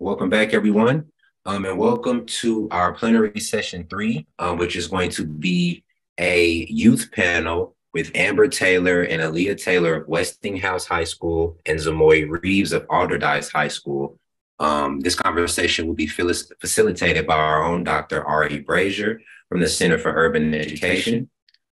Welcome back, everyone, and welcome to our plenary session 3, which is going to be a youth panel with Amber Taylor and Aaliyah Taylor of Westinghouse High School and Za'Morrie Reeves of Allderdice High School. This conversation will be facilitated by our own Dr. Brazier from the Center for Urban Education.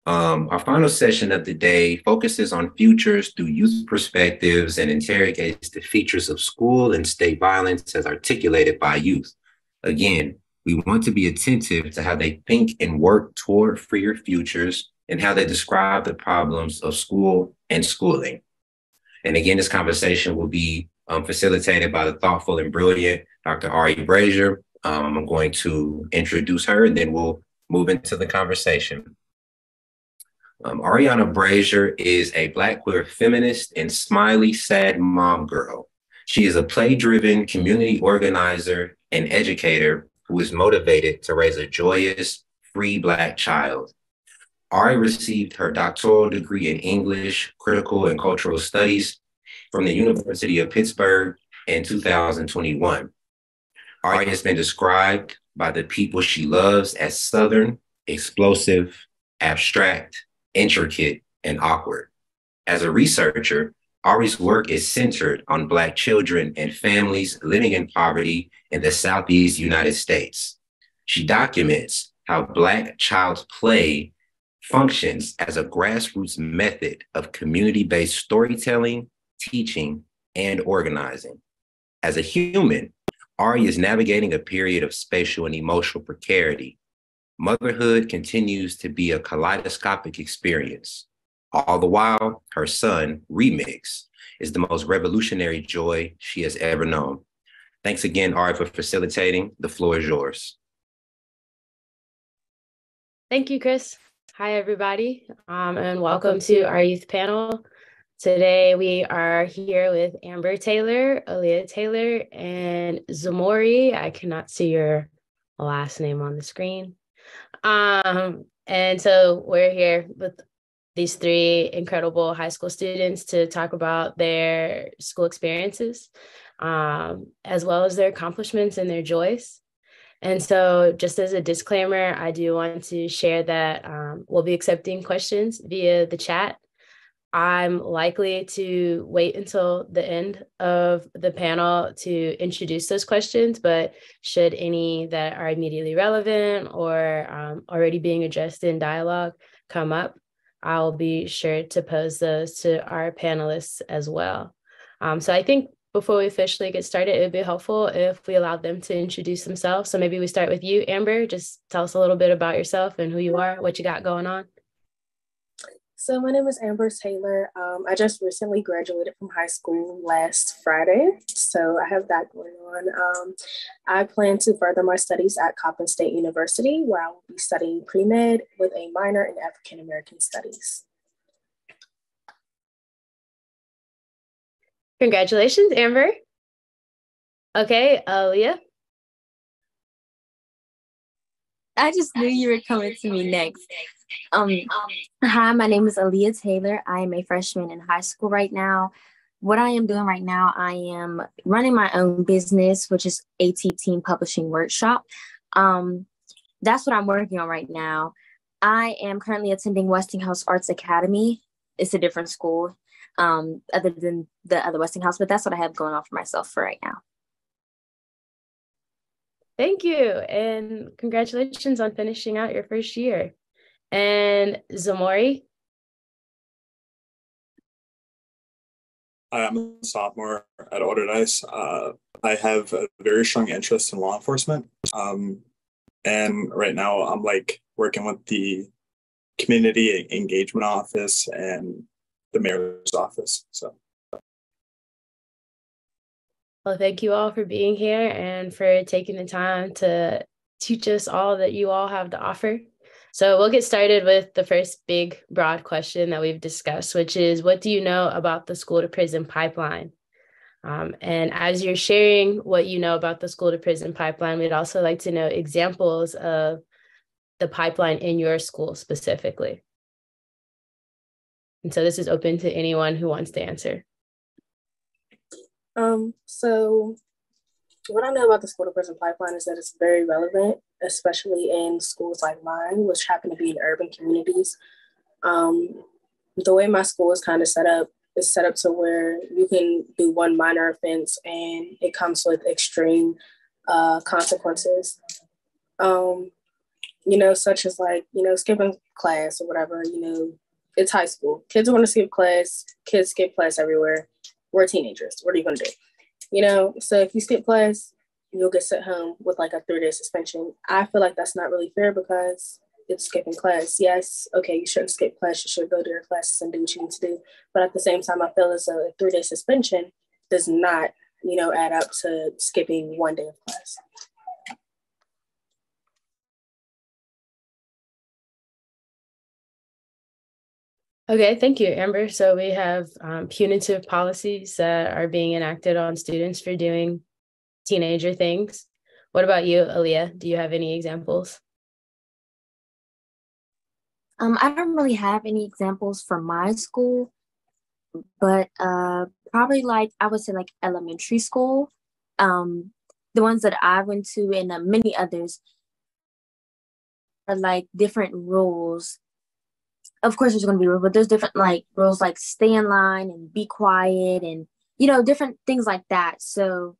Our final session of the day focuses on futures through youth perspectives and interrogates the features of school and state violence as articulated by youth. Again, we want to be attentive to how they think and work toward freer futures and how they describe the problems of school and schooling. And again, this conversation will be facilitated by the thoughtful and brilliant Dr. Brazier. I'm going to introduce her and then we'll move into the conversation. Ariana Brazier is a Black queer feminist and smiley, sad mom girl. She is a play-driven community organizer and educator who is motivated to raise a joyous, free Black child. Ari received her doctoral degree in English, Critical and Cultural Studies from the University of Pittsburgh in 2021. Ari has been described by the people she loves as Southern, explosive, abstract, intricate, and awkward. As a researcher, Ari's work is centered on Black children and families living in poverty in the Southeast United States. She documents how Black child's play functions as a grassroots method of community-based storytelling, teaching, and organizing. As a human, Ari is navigating a period of spatial and emotional precarity. Motherhood continues to be a kaleidoscopic experience. All the while, her son, Remix, is the most revolutionary joy she has ever known. Thanks again, Ari, for facilitating. The floor is yours. Thank you, Chris. Hi, everybody, and welcome to our youth panel. Today, we are here with Amber Taylor, Aaliyah Taylor, and Za'Morrie. I cannot see your last name on the screen. And so we're here with these 3 incredible high school students to talk about their school experiences, as well as their accomplishments and their joys. And so just as a disclaimer, I do want to share that we'll be accepting questions via the chat. I'm likely to wait until the end of the panel to introduce those questions, but should any that are immediately relevant or already being addressed in dialogue come up, I'll be sure to pose those to our panelists as well. So I think before we officially get started, it would be helpful if we allowed them to introduce themselves. So maybe we start with you, Amber. Just tell us a little bit about yourself and who you are, what you got going on. So my name is Amber Taylor. I just recently graduated from high school last Friday, so I have that going on. I plan to further my studies at Coppin State University, where I will be studying pre-med with a minor in African American Studies. Congratulations, Amber. Okay, Aaliyah. I just knew you were coming to me next. Hi, my name is Aaliyah Taylor. I am a freshman in high school right now. What I am doing right now, I am running my own business, which is AT Team Publishing Workshop. That's what I'm working on right now. I am currently attending Westinghouse Arts Academy. It's a different school other than the other Westinghouse, but that's what I have going on for myself for right now. Thank you, and congratulations on finishing out your first year. And Za'Morrie? I'm a sophomore at Allderdice. I have a very strong interest in law enforcement. And right now I'm working with the community engagement office and the mayor's office. So. Well, thank you all for being here and for taking the time to teach us all that you all have to offer. So we'll get started with the first big, broad question that we've discussed, which is, what do you know about the school to prison pipeline? And as you're sharing what you know about the school to prison pipeline, we'd also like to know examples of the pipeline in your school specifically. And so this is open to anyone who wants to answer. So What I know about the school to prison pipeline is that it's very relevant, especially in schools like mine, which happen to be in urban communities. Um, the way my school is kind of set up is set up to where you can do one minor offense and it comes with extreme consequences. Um, such as like, skipping class or whatever, it's high school. Kids want to skip class, kids skip class everywhere. We're teenagers. What are you going to do? So if you skip class, you'll get sent home with like a 3-day suspension. I feel like that's not really fair because it's skipping class. Yes, okay, you shouldn't skip class. You should go to your classes and do what you need to do. But at the same time, I feel as though a 3-day suspension does not, add up to skipping 1 day of class. Okay, thank you, Amber. So we have punitive policies that are being enacted on students for doing teenager things. What about you, Aaliyah? Do you have any examples? I don't really have any examples from my school, but probably like I would say like elementary school. The ones that I went to and many others are like different rules. Of course, there's going to be rules, but there's different like rules like stay in line and be quiet and different things like that. So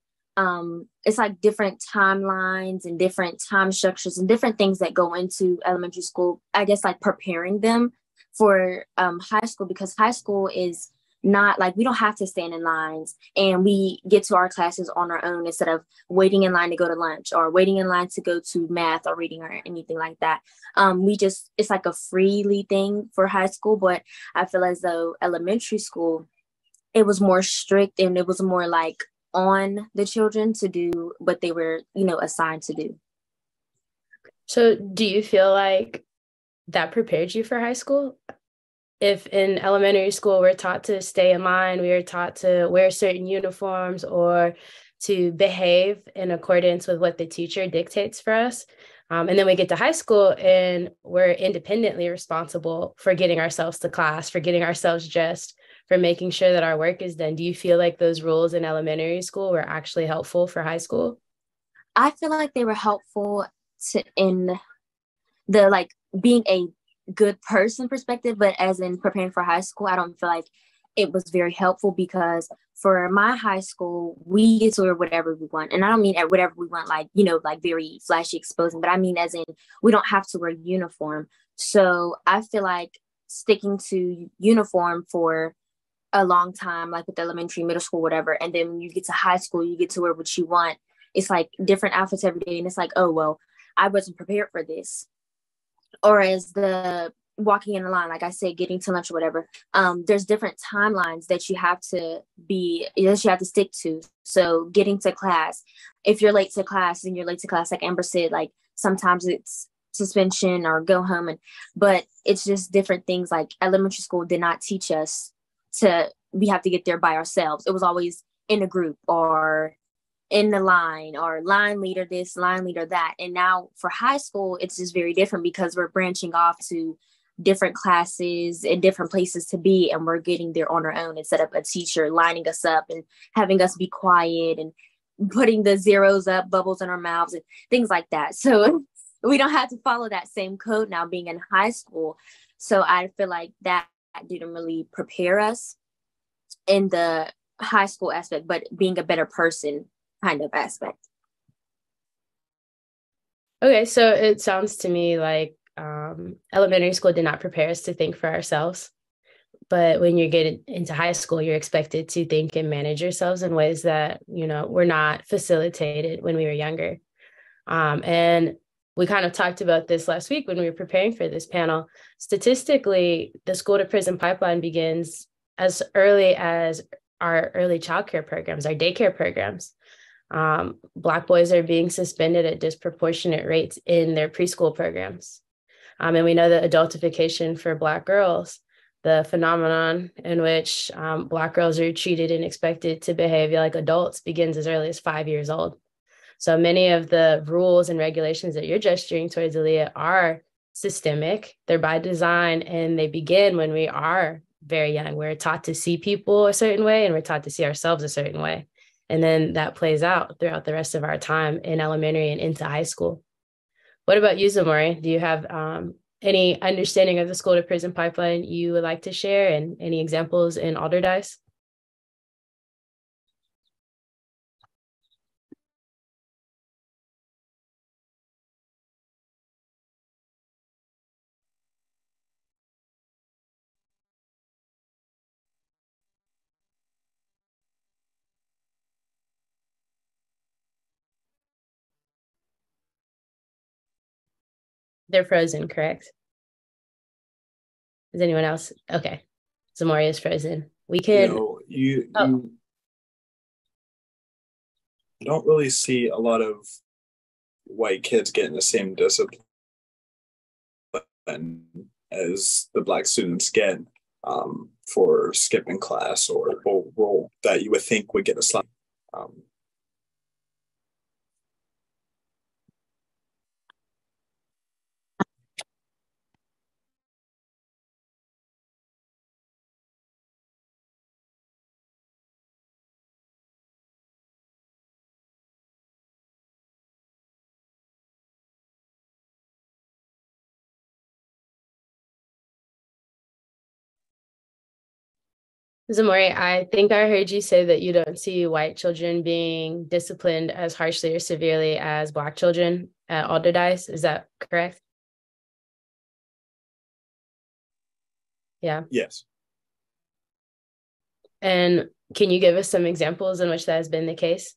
it's like different timelines and different time structures and different things that go into elementary school, I guess, like preparing them for high school, because high school is not like we don't have to stand in lines and we get to our classes on our own instead of waiting in line to go to lunch or waiting in line to go to math or reading or anything like that. It's like a freely thing for high school, but I feel as though elementary school, it was more strict and it was more like on the children to do what they were, assigned to do. So do you feel like that prepared you for high school? If in elementary school we're taught to stay in line, we are taught to wear certain uniforms or to behave in accordance with what the teacher dictates for us. And then we get to high school and we're independently responsible for getting ourselves to class, for getting ourselves dressed, for making sure that our work is done. Do you feel like those rules in elementary school were actually helpful for high school? I feel like they were helpful in the like being a good person perspective, but as in preparing for high school, I don't feel like it was very helpful because for my high school, we get to wear whatever we want. And I don't mean at whatever we want, like, like very flashy exposing, but I mean as in we don't have to wear uniform. So I feel like sticking to uniform for a long time, like with elementary, middle school, whatever. And then when you get to high school, you get to wear what you want. It's like different outfits every day. And it's like, oh, well, I wasn't prepared for this. Or as the walking in the line, like I said, getting to lunch or whatever, there's different timelines that you have to stick to. So getting to class, if you're late to class and you're late to class, like Amber said, like sometimes it's suspension or go home. But it's just different things. Like elementary school did not teach us we have to get there by ourselves. It was always in a group or in the line or line leader this, line leader that. And now for high school, it's just very different because we're branching off to different classes and different places to be, and we're getting there on our own instead of a teacher lining us up and having us be quiet and putting the zeros up, bubbles in our mouths and things like that. So we don't have to follow that same code now being in high school. So I feel like that didn't really prepare us in the high school aspect, but being a better person kind of aspect. Okay, so it sounds to me like elementary school did not prepare us to think for ourselves. But when you're getting into high school, you're expected to think and manage yourselves in ways that, were not facilitated when we were younger. And we kind of talked about this last week when we were preparing for this panel. Statistically, the school to prison pipeline begins as early as our early childcare programs, our daycare programs. Black boys are being suspended at disproportionate rates in their preschool programs. And we know that adultification for Black girls, the phenomenon in which Black girls are treated and expected to behave like adults, begins as early as 5 years old. So many of the rules and regulations that you're gesturing towards, Aaliyah, are systemic. They're by design, and they begin when we are very young. We're taught to see people a certain way, and we're taught to see ourselves a certain way. And then that plays out throughout the rest of our time in elementary and into high school. What about you, Za'Morrie? Do you have any understanding of the school to prison pipeline you would like to share, and any examples in Allderdice? They're frozen, correct? Is anyone else? Okay. Za'Morrie is frozen. We can. You don't really see a lot of white kids getting the same discipline as the Black students get for skipping class or role that you would think would get a slap. Za'Morrie, I think I heard you say that you don't see white children being disciplined as harshly or severely as Black children at Allderdice. Is that correct? Yeah. Yes. And can you give us some examples in which that has been the case?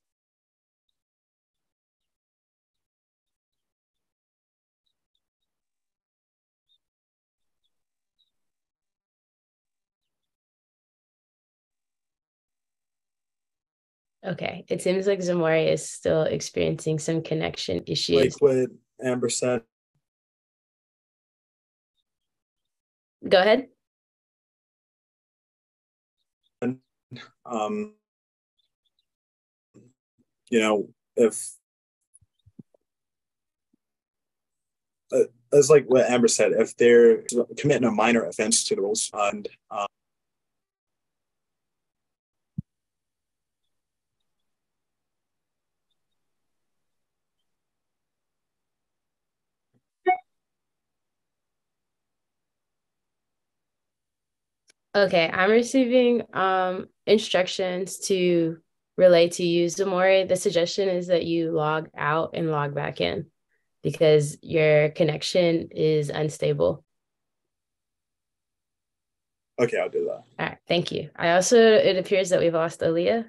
Okay, it seems like Za'Morrie is still experiencing some connection issues. Like what Amber said. Go ahead. If as like what Amber said, if they're committing a minor offense to the rules and Okay, I'm receiving instructions to relay to you, Za'Morrie. The suggestion is that you log out and log back in because your connection is unstable. okay, I'll do that. All right, thank you. It appears that we've lost Aaliyah.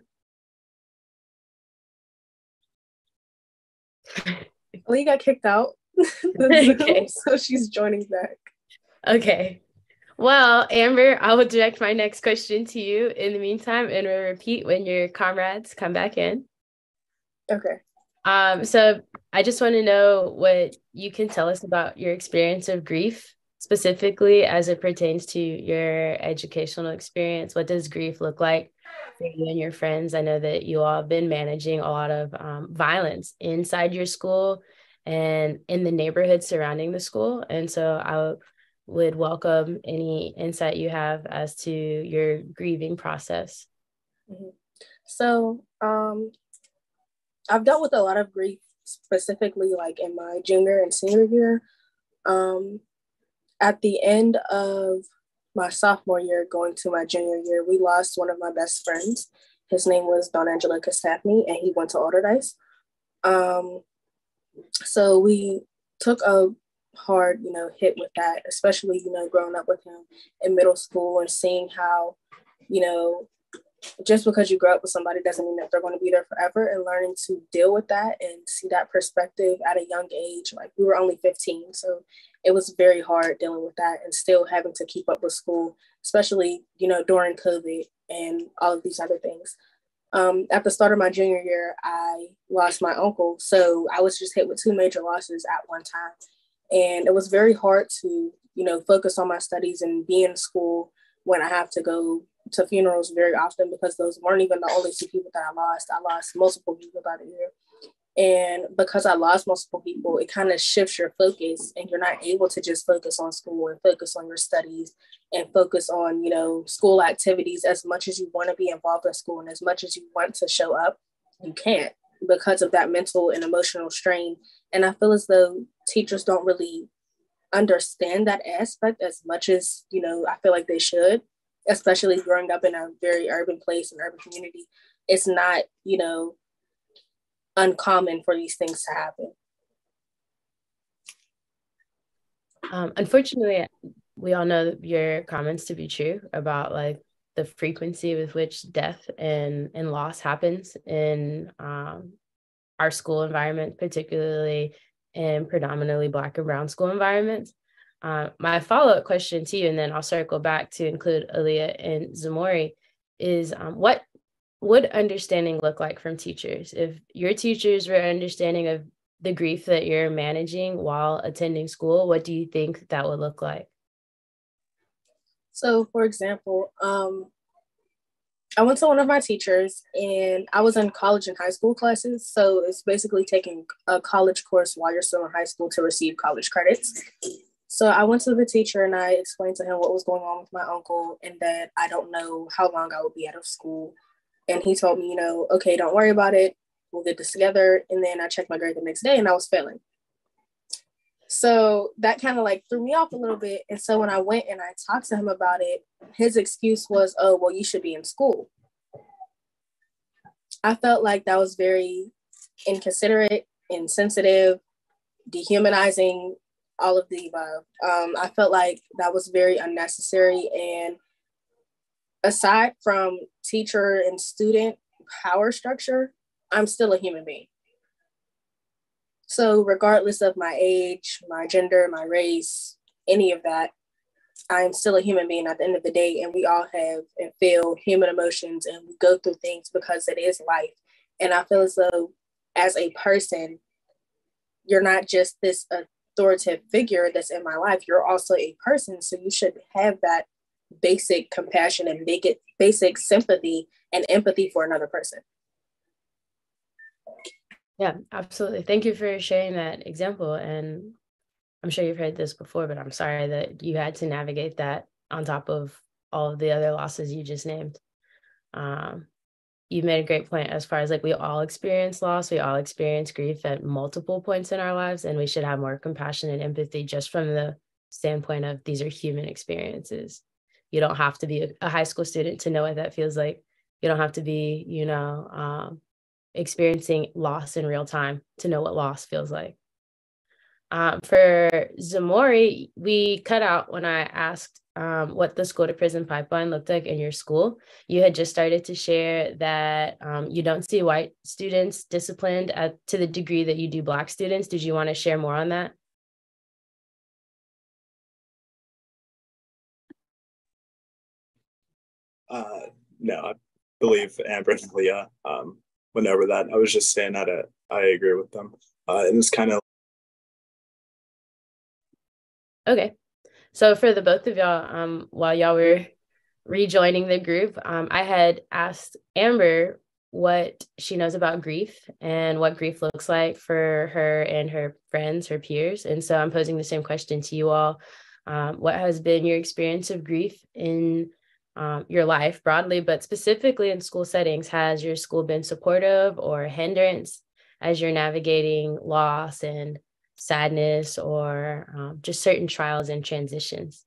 Aaliyah got kicked out. Okay. So she's joining back. Okay. Well, Amber, I will direct my next question to you in the meantime, and we'll repeat when your comrades come back in. Okay. So I just want to know what you can tell us about your experience of grief, specifically as it pertains to your educational experience. What does grief look like for you and your friends? I know that you all have been managing a lot of violence inside your school and in the neighborhood surrounding the school. And so I would welcome any insight you have as to your grieving process. Mm-hmm. So I've dealt with a lot of grief, specifically like in my junior and senior year. At the end of my sophomore year, going to my junior year, we lost one of my best friends. His name was Don Angelo Castafney, and he went to Allderdice. So we took a hard, hit with that, especially, growing up with him in middle school and seeing how, just because you grow up with somebody doesn't mean that they're going to be there forever, and learning to deal with that and see that perspective at a young age. Like, we were only 15, so it was very hard dealing with that and still having to keep up with school, especially, during COVID and all of these other things. At the start of my junior year, I lost my uncle. So I was just hit with two major losses at one time. And it was very hard to, focus on my studies and be in school when I have to go to funerals very often, because those weren't even the only two people that I lost. I lost multiple people that year. And because I lost multiple people, it kind of shifts your focus, and you're not able to just focus on school and focus on your studies and focus on, school activities as much as you want to be involved in school and as much as you want to show up you can't because of that mental and emotional strain. And I feel as though teachers don't really understand that aspect as much as, I feel like they should, especially growing up in a very urban place and urban community. It's not, uncommon for these things to happen. Unfortunately, we all know your comments to be true about like the frequency with which death and loss happens in our school environment, particularly in predominantly Black and brown school environments. My follow-up question to you, and then I'll circle back to include Aaliyah and Za'Morrie, is what would understanding look like from teachers? If your teachers were understanding of the grief that you're managing while attending school, what do you think that would look like? So, for example, I went to one of my teachers and I was in college and high school classes. So it's basically taking a college course while you're still in high school to receive college credits. So I went to the teacher and I explained to him what was going on with my uncle and that I don't know how long I would be out of school. And he told me, okay, don't worry about it. We'll get this together. And then I checked my grade the next day and I was failing. So that kind of like threw me off a little bit. And so when I went and I talked to him about it, his excuse was, oh, well, you should be in school. I felt like that was very inconsiderate, insensitive, dehumanizing, all of the above. I felt like that was very unnecessary. And aside from teacher and student power structure, I'm still a human being. So regardless of my age, my gender, my race, any of that, I'm still a human being at the end of the day. And we all have and feel human emotions and we go through things because it is life. And I feel as though as a person, you're not just this authoritative figure that's in my life, you're also a person. So you should have that basic compassion and basic sympathy and empathy for another person. Yeah, absolutely. Thank you for sharing that example. And I'm sure you've heard this before, but I'm sorry that you had to navigate that on top of all of the other losses you just named. You made a great point as far as like we all experience loss, we all experience grief at multiple points in our lives, and we should have more compassion and empathy just from the standpoint of these are human experiences. You don't have to be a high school student to know what that feels like. You don't have to be, experiencing loss in real time to know what loss feels like. For Za'Morrie, we cut out when I asked what the school to prison pipeline looked like in your school. You had just started to share that you don't see white students disciplined to the degree that you do Black students. Did you want to share more on that? No, I believe Amber and Aaliyah went over that. I was just saying that I agree with them. And it's kind of okay. So for the both of y'all, while y'all were rejoining the group, I had asked Amber what she knows about grief and what grief looks like for her and her friends, her peers. And so I'm posing the same question to you all. What has been your experience of grief in your life broadly, but specifically in school settings? Has your school been supportive or a hindrance as you're navigating loss and sadness or just certain trials and transitions?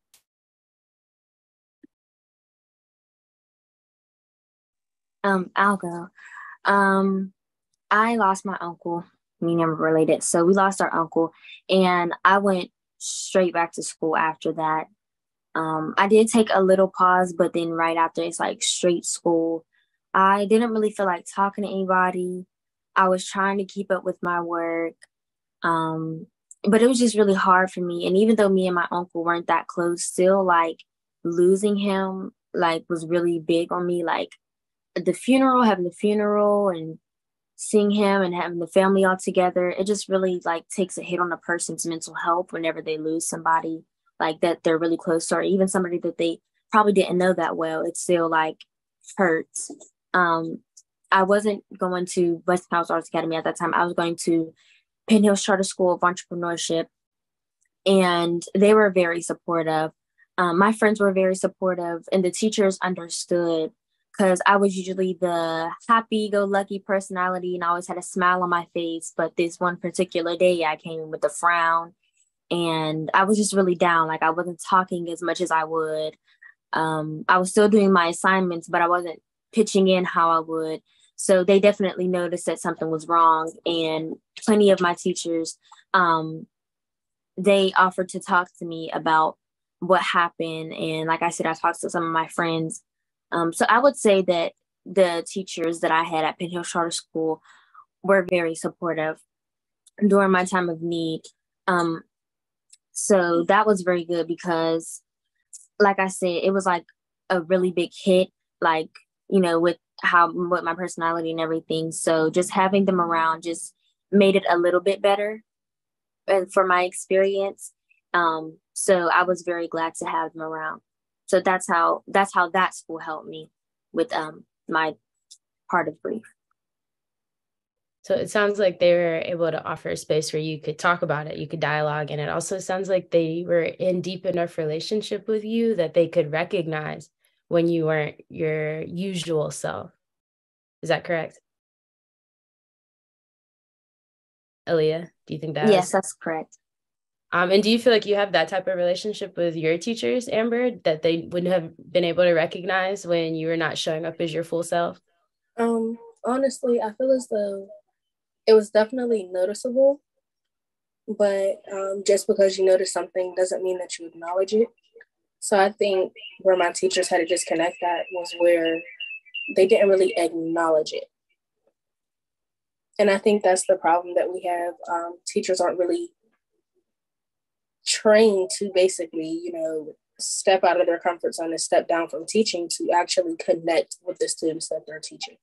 I'll go. I lost my uncle, me and him related. So we lost our uncle and I went straight back to school after that. I did take a little pause, but then right after it's like straight school. I didn't really feel like talking to anybody. I was trying to keep up with my work. But it was just really hard for me. And even though me and my uncle weren't that close, still like losing him like was really big on me. Like having the funeral and seeing him and having the family all together, it just really like takes a hit on a person's mental health whenever they lose somebody like that they're really close to, or even somebody that they probably didn't know that well. It still like hurts. I wasn't going to Westinghouse Arts Academy at that time. I was going to Penn Hills Charter School of Entrepreneurship, and they were very supportive. My friends were very supportive, and the teachers understood because I was usually the happy-go-lucky personality and I always had a smile on my face. But this one particular day, I came in with a frown and I was just really down. Like, I wasn't talking as much as I would. I was still doing my assignments, but I wasn't pitching in how I would. So they definitely noticed that something was wrong. And plenty of my teachers, they offered to talk to me about what happened. And like I said, I talked to some of my friends. So I would say that the teachers that I had at Penn Hill Charter School were very supportive during my time of need. So that was very good because, like I said, it was like a really big hit, like, you know, with my personality and everything. So just having them around just made it a little bit better for my experience. So I was very glad to have them around. So that's how that school helped me with my part of grief. So it sounds like they were able to offer a space where you could talk about it, you could dialogue, and it also sounds like they were in deep enough relationship with you that they could recognize when you weren't your usual self. Is that correct? Aaliyah, do you think that? Yes, that's correct. And do you feel like you have that type of relationship with your teachers, Amber, that they wouldn't have been able to recognize when you were not showing up as your full self? Honestly, I feel as though it was definitely noticeable, but just because you notice something doesn't mean that you acknowledge it. So I think where my teachers had to disconnect that was where they didn't really acknowledge it. And I think that's the problem that we have. Teachers aren't really trained to basically, step out of their comfort zone and step down from teaching to actually connect with the students that they're teaching.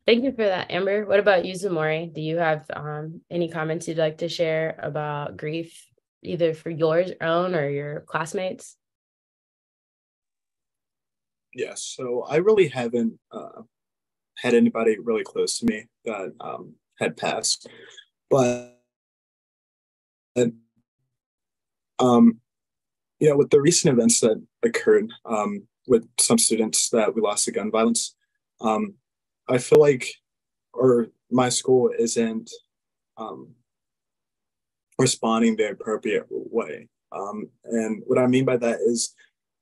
Thank you for that, Amber. What about you, Za'Morrie? Do you have any comments you'd like to share about grief, either for yours own or your classmates? Yes, so I really haven't had anybody really close to me that had passed, but with the recent events that occurred with some students that we lost to gun violence, I feel like, or my school isn't responding the appropriate way. And what I mean by that is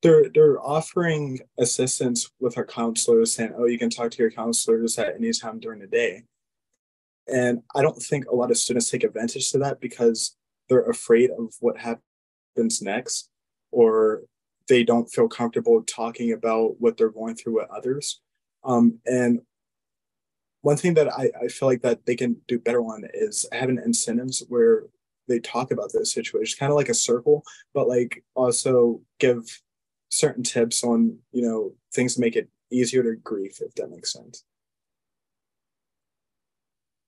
they're offering assistance with our counselors, saying, oh, you can talk to your counselors at any time during the day. And I don't think a lot of students take advantage of that because they're afraid of what happens next, or they don't feel comfortable talking about what they're going through with others. And one thing that I feel like that they can do better on is having incentives where they talk about those situations, kind of like a circle, but like also give certain tips on, things to make it easier to grieve, if that makes sense.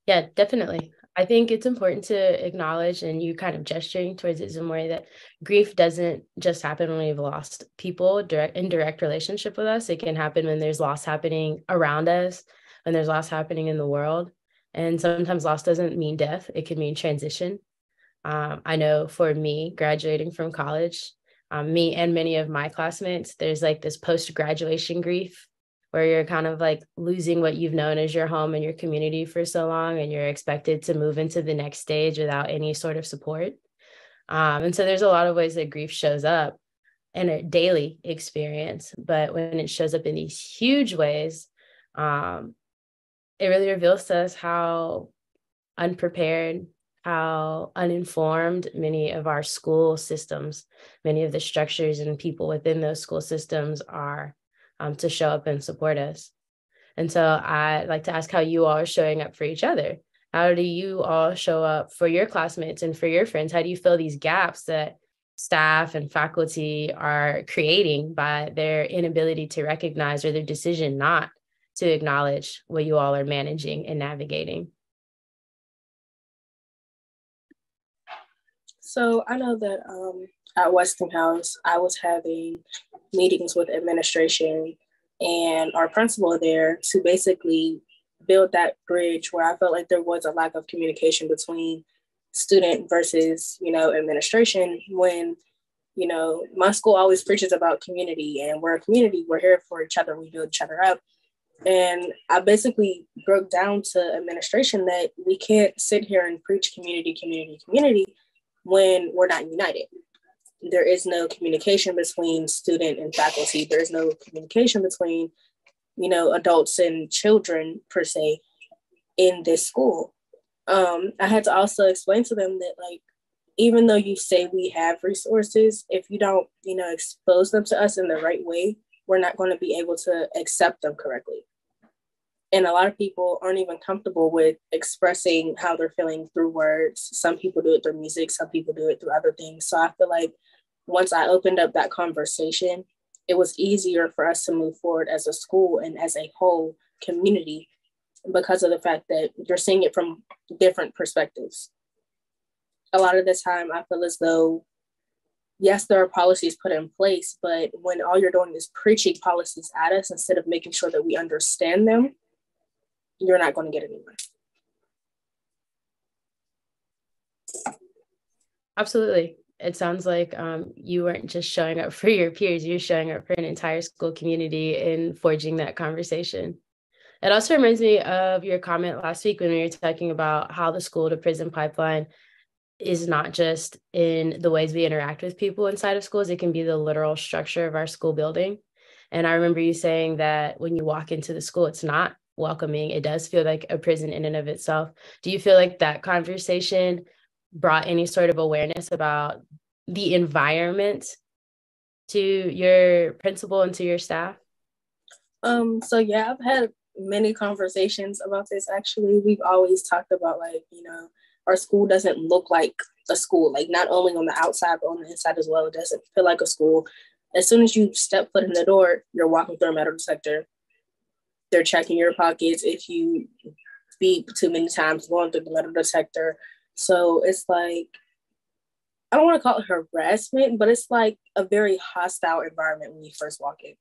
Yeah, definitely. I think it's important to acknowledge, and you kind of gesturing towards it, Za'Morrie, that grief doesn't just happen when we've lost people in direct relationship with us. It can happen when there's loss happening around us, when there's loss happening in the world. And sometimes loss doesn't mean death. It can mean transition. I know for me, graduating from college, me and many of my classmates, there's like this post-graduation grief where you're kind of like losing what you've known as your home and your community for so long, and you're expected to move into the next stage without any sort of support. And so there's a lot of ways that grief shows up in a daily experience, but when it shows up in these huge ways, it really reveals to us how unprepared, how uninformed many of our school systems, many of the structures and people within those school systems are to show up and support us. And so I'd like to ask how you all are showing up for each other. How do you all show up for your classmates and for your friends? How do you fill these gaps that staff and faculty are creating by their inability to recognize or their decision not to acknowledge what you all are managing and navigating? So I know that at Westinghouse, I was having meetings with administration and our principal there to basically build that bridge where I felt like there was a lack of communication between student versus, administration, when, my school always preaches about community, and we're a community. We're here for each other. We build each other up. And I basically broke down to administration that we can't sit here and preach community, community, community when we're not united. There is no communication between student and faculty. There's no communication between, adults and children per se in this school. I had to also explain to them that, like, even though you say we have resources, if you don't, expose them to us in the right way, we're not going to be able to accept them correctly. And a lot of people aren't even comfortable with expressing how they're feeling through words. Some people do it through music, some people do it through other things. So I feel like once I opened up that conversation, it was easier for us to move forward as a school and as a whole community, because of the fact that you're seeing it from different perspectives. A lot of the time, I feel as though, yes, there are policies put in place, but when all you're doing is preaching policies at us instead of making sure that we understand them, you're not going to get anywhere. Absolutely. It sounds like you weren't just showing up for your peers, you're showing up for an entire school community and forging that conversation. It also reminds me of your comment last week when we were talking about how the school to prison pipeline is not just in the ways we interact with people inside of schools, it can be the literal structure of our school building. And I remember you saying that when you walk into the school, it's not welcoming. It does feel like a prison in and of itself. Do you feel like that conversation brought any sort of awareness about the environment to your principal and to your staff? So yeah, I've had many conversations about this. Actually, we've always talked about, like, our school doesn't look like a school, like not only on the outside, but on the inside as well. It doesn't feel like a school. As soon as you step foot in the door, you're walking through a metal detector. They're checking your pockets if you beep too many times going through the metal detector. So it's like, I don't want to call it harassment, but it's like a very hostile environment when you first walk in.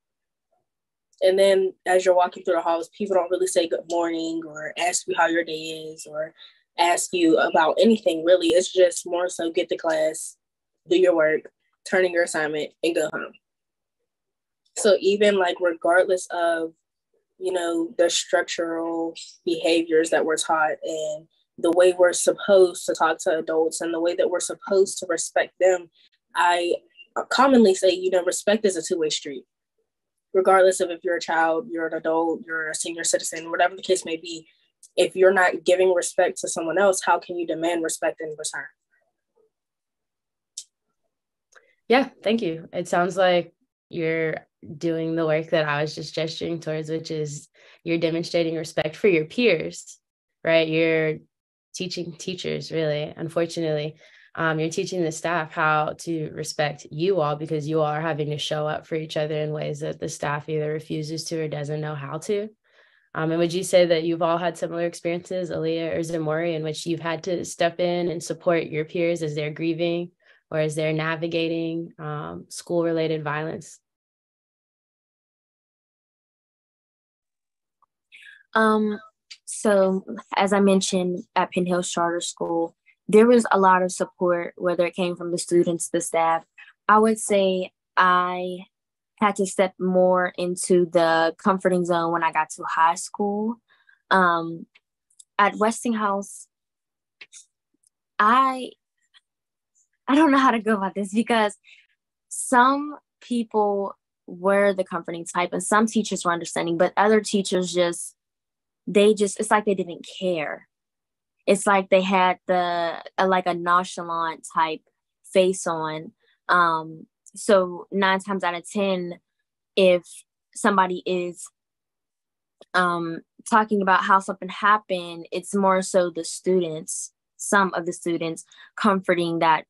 And then as you're walking through the halls, people don't really say good morning or ask you how your day is or ask you about anything, really. It's just more so get to class, do your work, turn in your assignment, and go home. So even, like, regardless of, the structural behaviors that we're taught and the way we're supposed to talk to adults and the way that we're supposed to respect them, I commonly say, respect is a two-way street. Regardless of if you're a child, you're an adult, you're a senior citizen, whatever the case may be, if you're not giving respect to someone else, how can you demand respect in return? Yeah, thank you. It sounds like you're doing the work that I was just gesturing towards, which is you're demonstrating respect for your peers, right? You're teaching teachers, really, unfortunately. You're teaching the staff how to respect you all, because you all are having to show up for each other in ways that the staff either refuses to or doesn't know how to. And would you say that you've all had similar experiences, Aaliyah or Za'Morrie, in which you've had to step in and support your peers as they're grieving or as they're navigating school-related violence? So as I mentioned, at Penn Hills Charter School, there was a lot of support, whether it came from the students, the staff. I would say I had to step more into the comforting zone when I got to high school. At Westinghouse, I don't know how to go about this, because some people were the comforting type and some teachers were understanding, but other teachers it's like they didn't care. It's like they had like a nonchalant type face on. So 9 times out of 10, if somebody is talking about how something happened, it's more so some of the students comforting that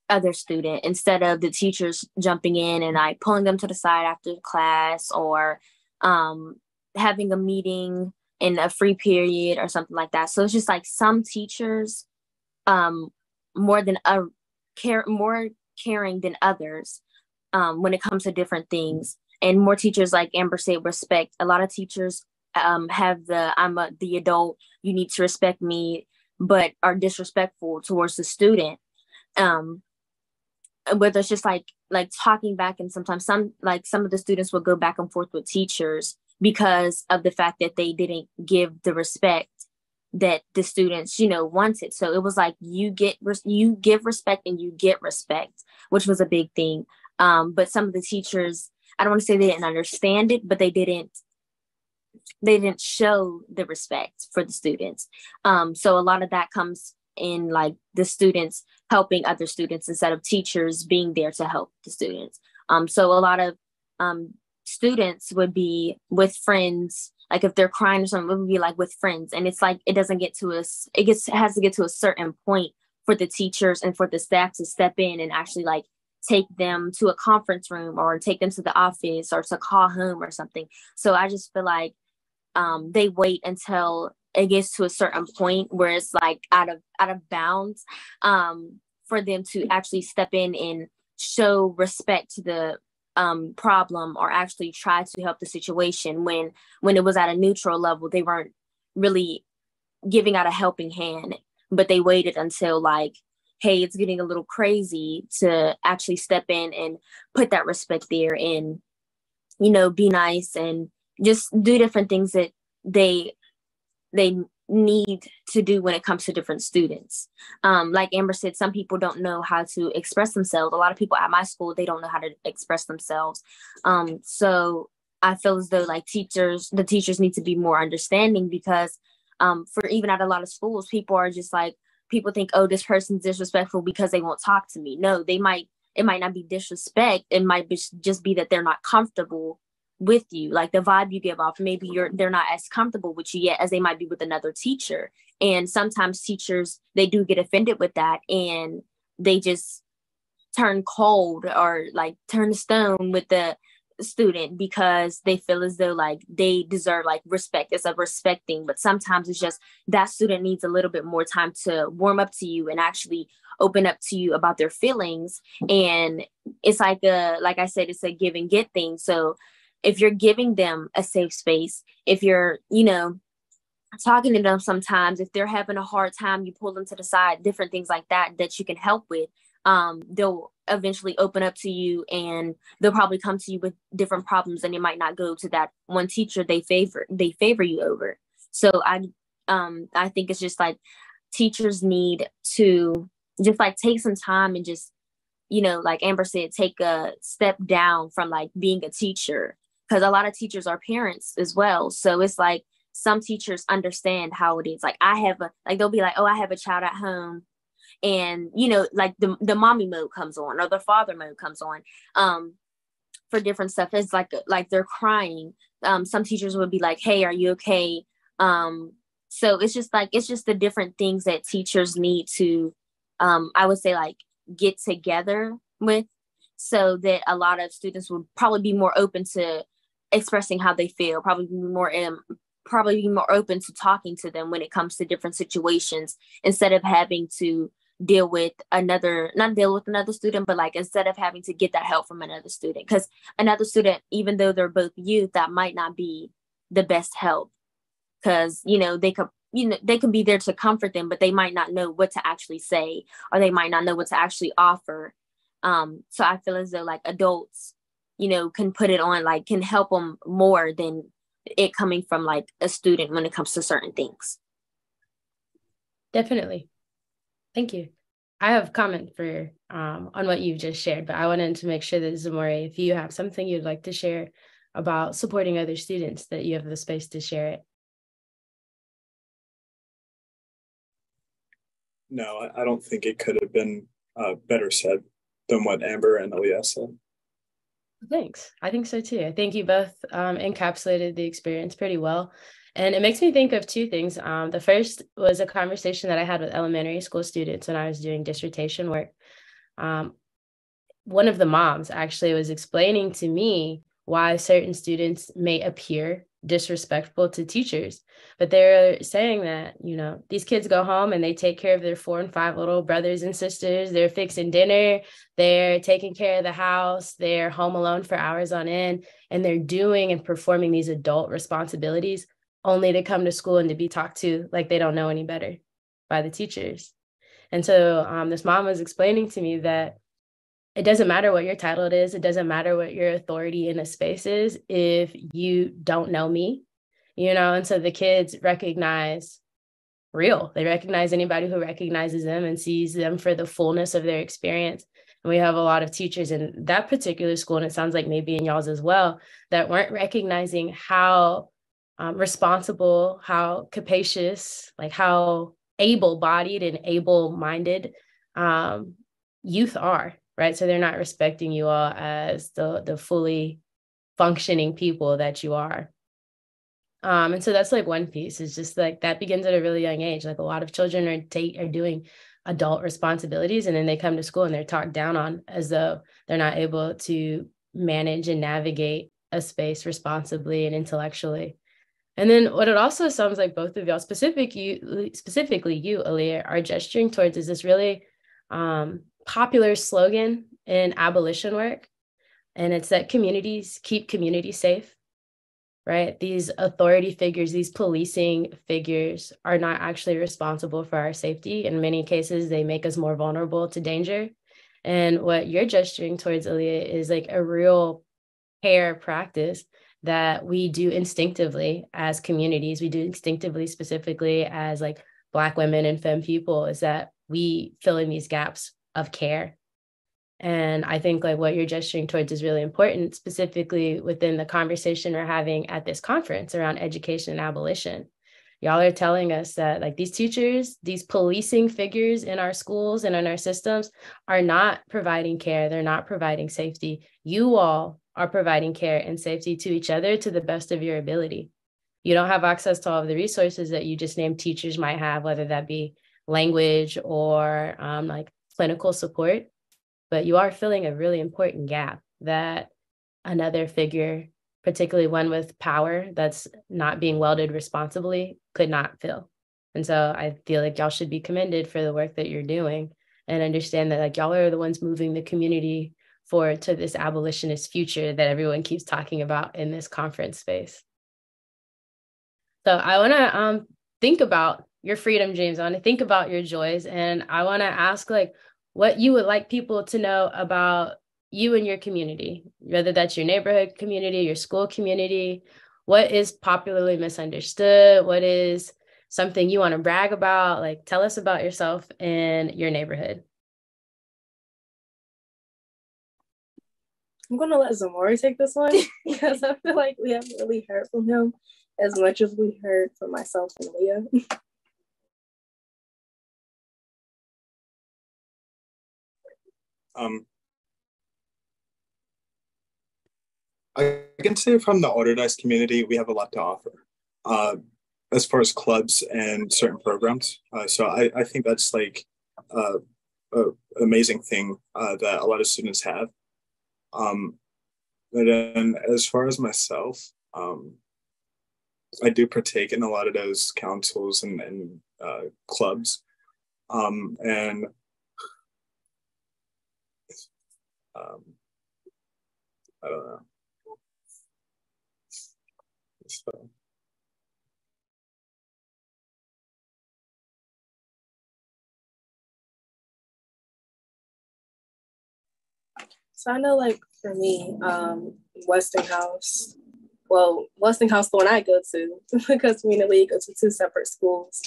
other student instead of the teachers jumping in and like pulling them to the side after class or having a meeting in a free period or something like that. So it's just like some teachers more caring than others when it comes to different things. And more teachers, like Amber said, respect. A lot of teachers have I'm the adult, you need to respect me but are disrespectful towards the student. Whether it's just like talking back, and sometimes some of the students will go back and forth with teachers because of the fact that they didn't give the respect that the students, wanted. So it was like you give respect and you get respect, which was a big thing. But some of the teachers, I don't want to say they didn't understand it, but they didn't show the respect for the students. So a lot of that comes in like the students helping other students instead of teachers being there to help the students. So a lot of students would be with friends, like if they're crying or something, it would be like with friends. And it's like, it has to get to a certain point for the teachers and for the staff to step in and actually like take them to a conference room or take them to the office or to call home or something. So I just feel like they wait until it gets to a certain point where it's like out of bounds for them to actually step in and show respect to the problem or actually try to help the situation. When it was at a neutral level, they weren't really giving out a helping hand, but they waited until like, hey, it's getting a little crazy to actually step in and put that respect there and, be nice and just do different things that they need to do when it comes to different students. Like Amber said, some people don't know how to express themselves. A lot of people at my school, they don't know how to express themselves. So I feel as though like the teachers need to be more understanding because for even at a lot of schools, people think, oh, this person's disrespectful because they won't talk to me. No, it might not be disrespect. It might just be that they're not comfortable with you, like the vibe you give off. Maybe they're not as comfortable with you yet as they might be with another teacher. And sometimes teachers, they do get offended with that and they just turn cold or like turn to stone with the student because they feel as though like they deserve like respect. It's a respect thing, but sometimes it's just that student needs a little bit more time to warm up to you and actually open up to you about their feelings. And it's like I said, it's a give and get thing. So if you're giving them a safe space, if you're, talking to them sometimes, if they're having a hard time, you pull them to the side, different things like that you can help with. They'll eventually open up to you and they'll probably come to you with different problems and it might not go to that one teacher they favor you over. So I think it's just like teachers need to just like take some time and just, like Amber said, take a step down from like being a teacher. Because a lot of teachers are parents as well. So it's like some teachers understand how it is. Like they'll be like, oh, I have a child at home. And, like the mommy mode comes on or the father mode comes on for different stuff. It's like they're crying. Some teachers would be like, hey, are you okay? So it's just the different things that teachers need to, I would say like get together with so that a lot of students would probably be more open to expressing how they feel, probably be more open to talking to them when it comes to different situations instead of having to not deal with another student, but like instead of having to get that help from another student, because another student, even though they're both youth, that might not be the best help because, they can be there to comfort them, but they might not know what to actually say, or they might not know what to actually offer. So I feel as though like adults, can put it on, like can help them more than it coming from like a student when it comes to certain things. Definitely. Thank you. I have a comment for on what you've just shared, but I wanted to make sure that Za'Morrie, if you have something you'd like to share about supporting other students, that you have the space to share it. No, I don't think it could have been better said than what Amber and Aaliyah said. Thanks. I think so too. I think you both encapsulated the experience pretty well. And it makes me think of two things. The first was a conversation that I had with elementary school students when I was doing dissertation work. One of the moms actually was explaining to me why certain students may appear disrespectful to teachers, but they're saying that, these kids go home and they take care of their 4 and 5 little brothers and sisters. They're fixing dinner, they're taking care of the house, they're home alone for hours on end, and they're doing and performing these adult responsibilities only to come to school and to be talked to like they don't know any better. by the teachers. And so this mom was explaining to me that it doesn't matter what your title is. It doesn't matter what your authority in a space is if you don't know me, and so the kids recognize real. They recognize anybody who recognizes them and sees them for the fullness of their experience. And we have a lot of teachers in that particular school, and it sounds like maybe in y'all's as well, that weren't recognizing how responsible, how capacious, like how able-bodied and able-minded youth are, right? So they're not respecting you all as the fully functioning people that you are. And so that's like one piece, is just like that begins at a really young age. Like a lot of children are doing adult responsibilities, and then they come to school and they're talked down on as though they're not able to manage and navigate a space responsibly and intellectually. And then what it also sounds like both of y'all, specifically you, Aaliyah, are gesturing towards is this really popular slogan in abolition work. And it's that communities keep communities safe, right? These authority figures, these policing figures are not actually responsible for our safety. In many cases, they make us more vulnerable to danger. And what you're gesturing towards, Aaliyah, is like a real care practice that we do instinctively as communities. We do instinctively, specifically as like Black women and femme people, is that we fill in these gaps of care. And I think like what you're gesturing towards is really important, specifically within the conversation we're having at this conference around education and abolition. Y'all are telling us that like these teachers, these policing figures in our schools and in our systems are not providing care. They're not providing safety. You all are providing care and safety to each other to the best of your ability. You don't have access to all of the resources that you just named teachers might have, whether that be language or like clinical support, but you are filling a really important gap that another figure, particularly one with power that's not being wielded responsibly, could not fill. And so I feel like y'all should be commended for the work that you're doing, and understand that like y'all are the ones moving the community forward to this abolitionist future that everyone keeps talking about in this conference space. So I want to think about your freedom dreams. I want to think about your joys, and I want to ask like what you would like people to know about you and your community, whether that's your neighborhood community, your school community. What is popularly misunderstood? What is something you want to brag about? Like, tell us about yourself and your neighborhood. I'm going to let Za'Morrie take this one because I feel like we haven't really heard from him as much as we heard from myself and Aaliyah. I can say from the Allderdice community, we have a lot to offer as far as clubs and certain programs. So I think that's like an amazing thing that a lot of students have. But then as far as myself, I do partake in a lot of those councils and clubs. And I don't know. So I know, like for me, Westinghouse, the one I go to, because me and Aaliyah go to two separate schools.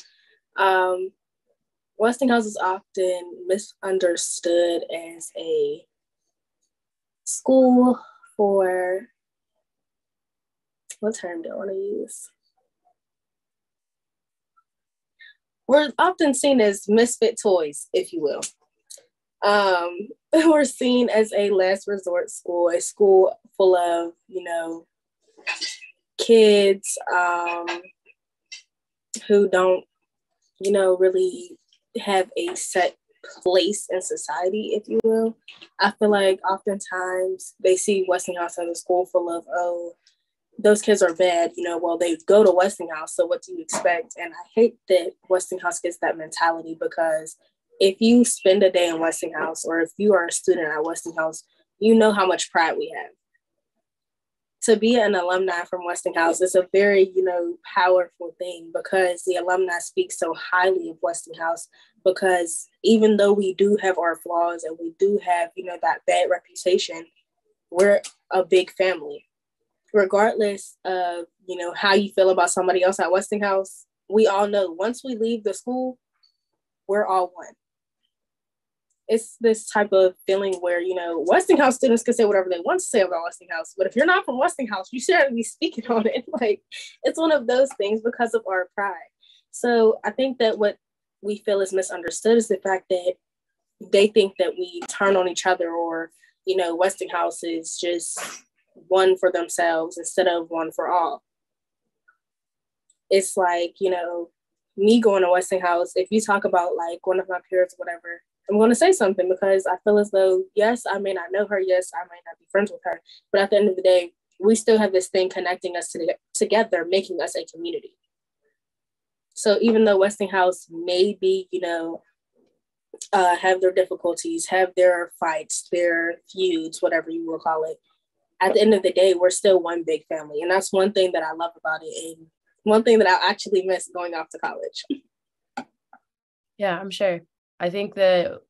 Westinghouse is often misunderstood as a school for, what term do I want to use? We're often seen as misfit toys, if you will. We're seen as a last resort school, a school full of, kids who don't, really have a set place in society, if you will. I feel like oftentimes they see Westinghouse as a school full of, oh, those kids are bad, well, they go to Westinghouse, so what do you expect? And I hate that Westinghouse gets that mentality, because if you spend a day in Westinghouse, or if you are a student at Westinghouse, you know how much pride we have. to be an alumni from Westinghouse is a very, powerful thing, because the alumni speak so highly of Westinghouse, because even though we do have our flaws and we do have, that bad reputation, we're a big family. Regardless of, how you feel about somebody else at Westinghouse, we all know once we leave the school, we're all one. It's this type of feeling where, Westinghouse students can say whatever they want to say about Westinghouse, but if you're not from Westinghouse, you shouldn't be speaking on it. Like, it's one of those things because of our pride. So I think that what we feel is misunderstood is the fact that they think that we turn on each other, or, Westinghouse is just one for themselves instead of one for all. It's like, me going to Westinghouse, if you talk about like one of my peers or whatever, I'm going to say something, because I feel as though, yes, I may not know her. Yes, I might not be friends with her. But at the end of the day, we still have this thing connecting us together, making us a community. So even though Westinghouse may be, have their difficulties, have their fights, their feuds, whatever you will call it, at the end of the day, we're still one big family. And that's one thing that I love about it. And one thing that I actually miss going off to college. Yeah, I'm sure. I think that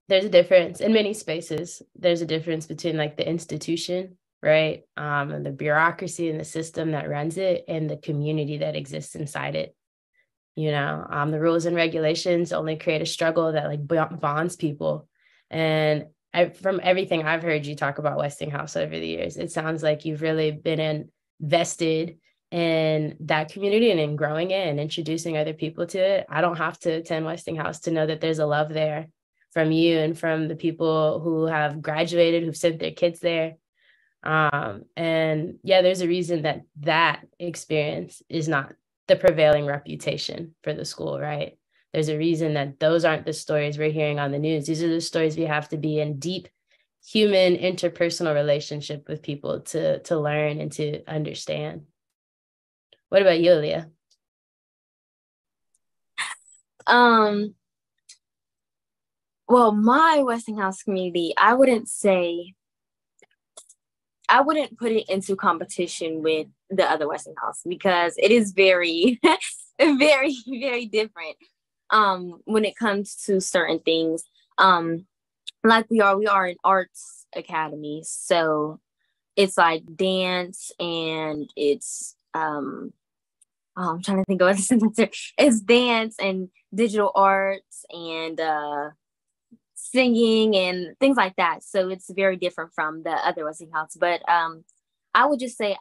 there's a difference in many spaces. There's a difference between like the institution, right? And the bureaucracy and the system that runs it, and the community that exists inside it. The rules and regulations only create a struggle that like bonds people. And from everything I've heard you talk about Westinghouse over the years, it sounds like you've really been invested in that community and in growing it and introducing other people to it. I don't have to attend Westinghouse to know that there's a love there from you and from the people who have graduated, who've sent their kids there. And yeah, there's a reason that experience is not the prevailing reputation for the school, right? There's a reason that those aren't the stories we're hearing on the news. These are the stories we have to be in deep human interpersonal relationship with people to learn and to understand. What about you, Aaliyah? Well, my Westinghouse community, I wouldn't put it into competition with the other Westinghouse, because it is very, very, very different when it comes to certain things. Like we are an arts academy, so it's like dance, and it's I'm trying to think of what the sentence there. It's dance and digital arts and singing and things like that. So it's very different from the other Westinghouse. But I would just say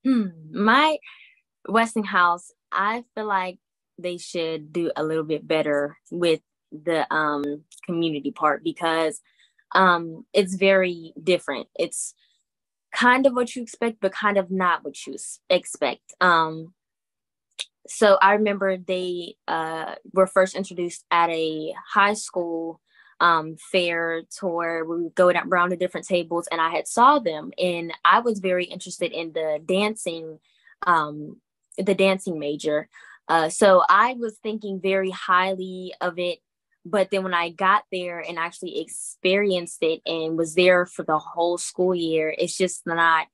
my Westinghouse, I feel like they should do a little bit better with the community part, because it's very different. It's kind of what you expect, but kind of not what you expect. So I remember they were first introduced at a high school fair tour. We would go around the different tables, and I had saw them, and I was very interested in the dancing major. So I was thinking very highly of it. But then when I got there and actually experienced it and was there for the whole school year, it's just not,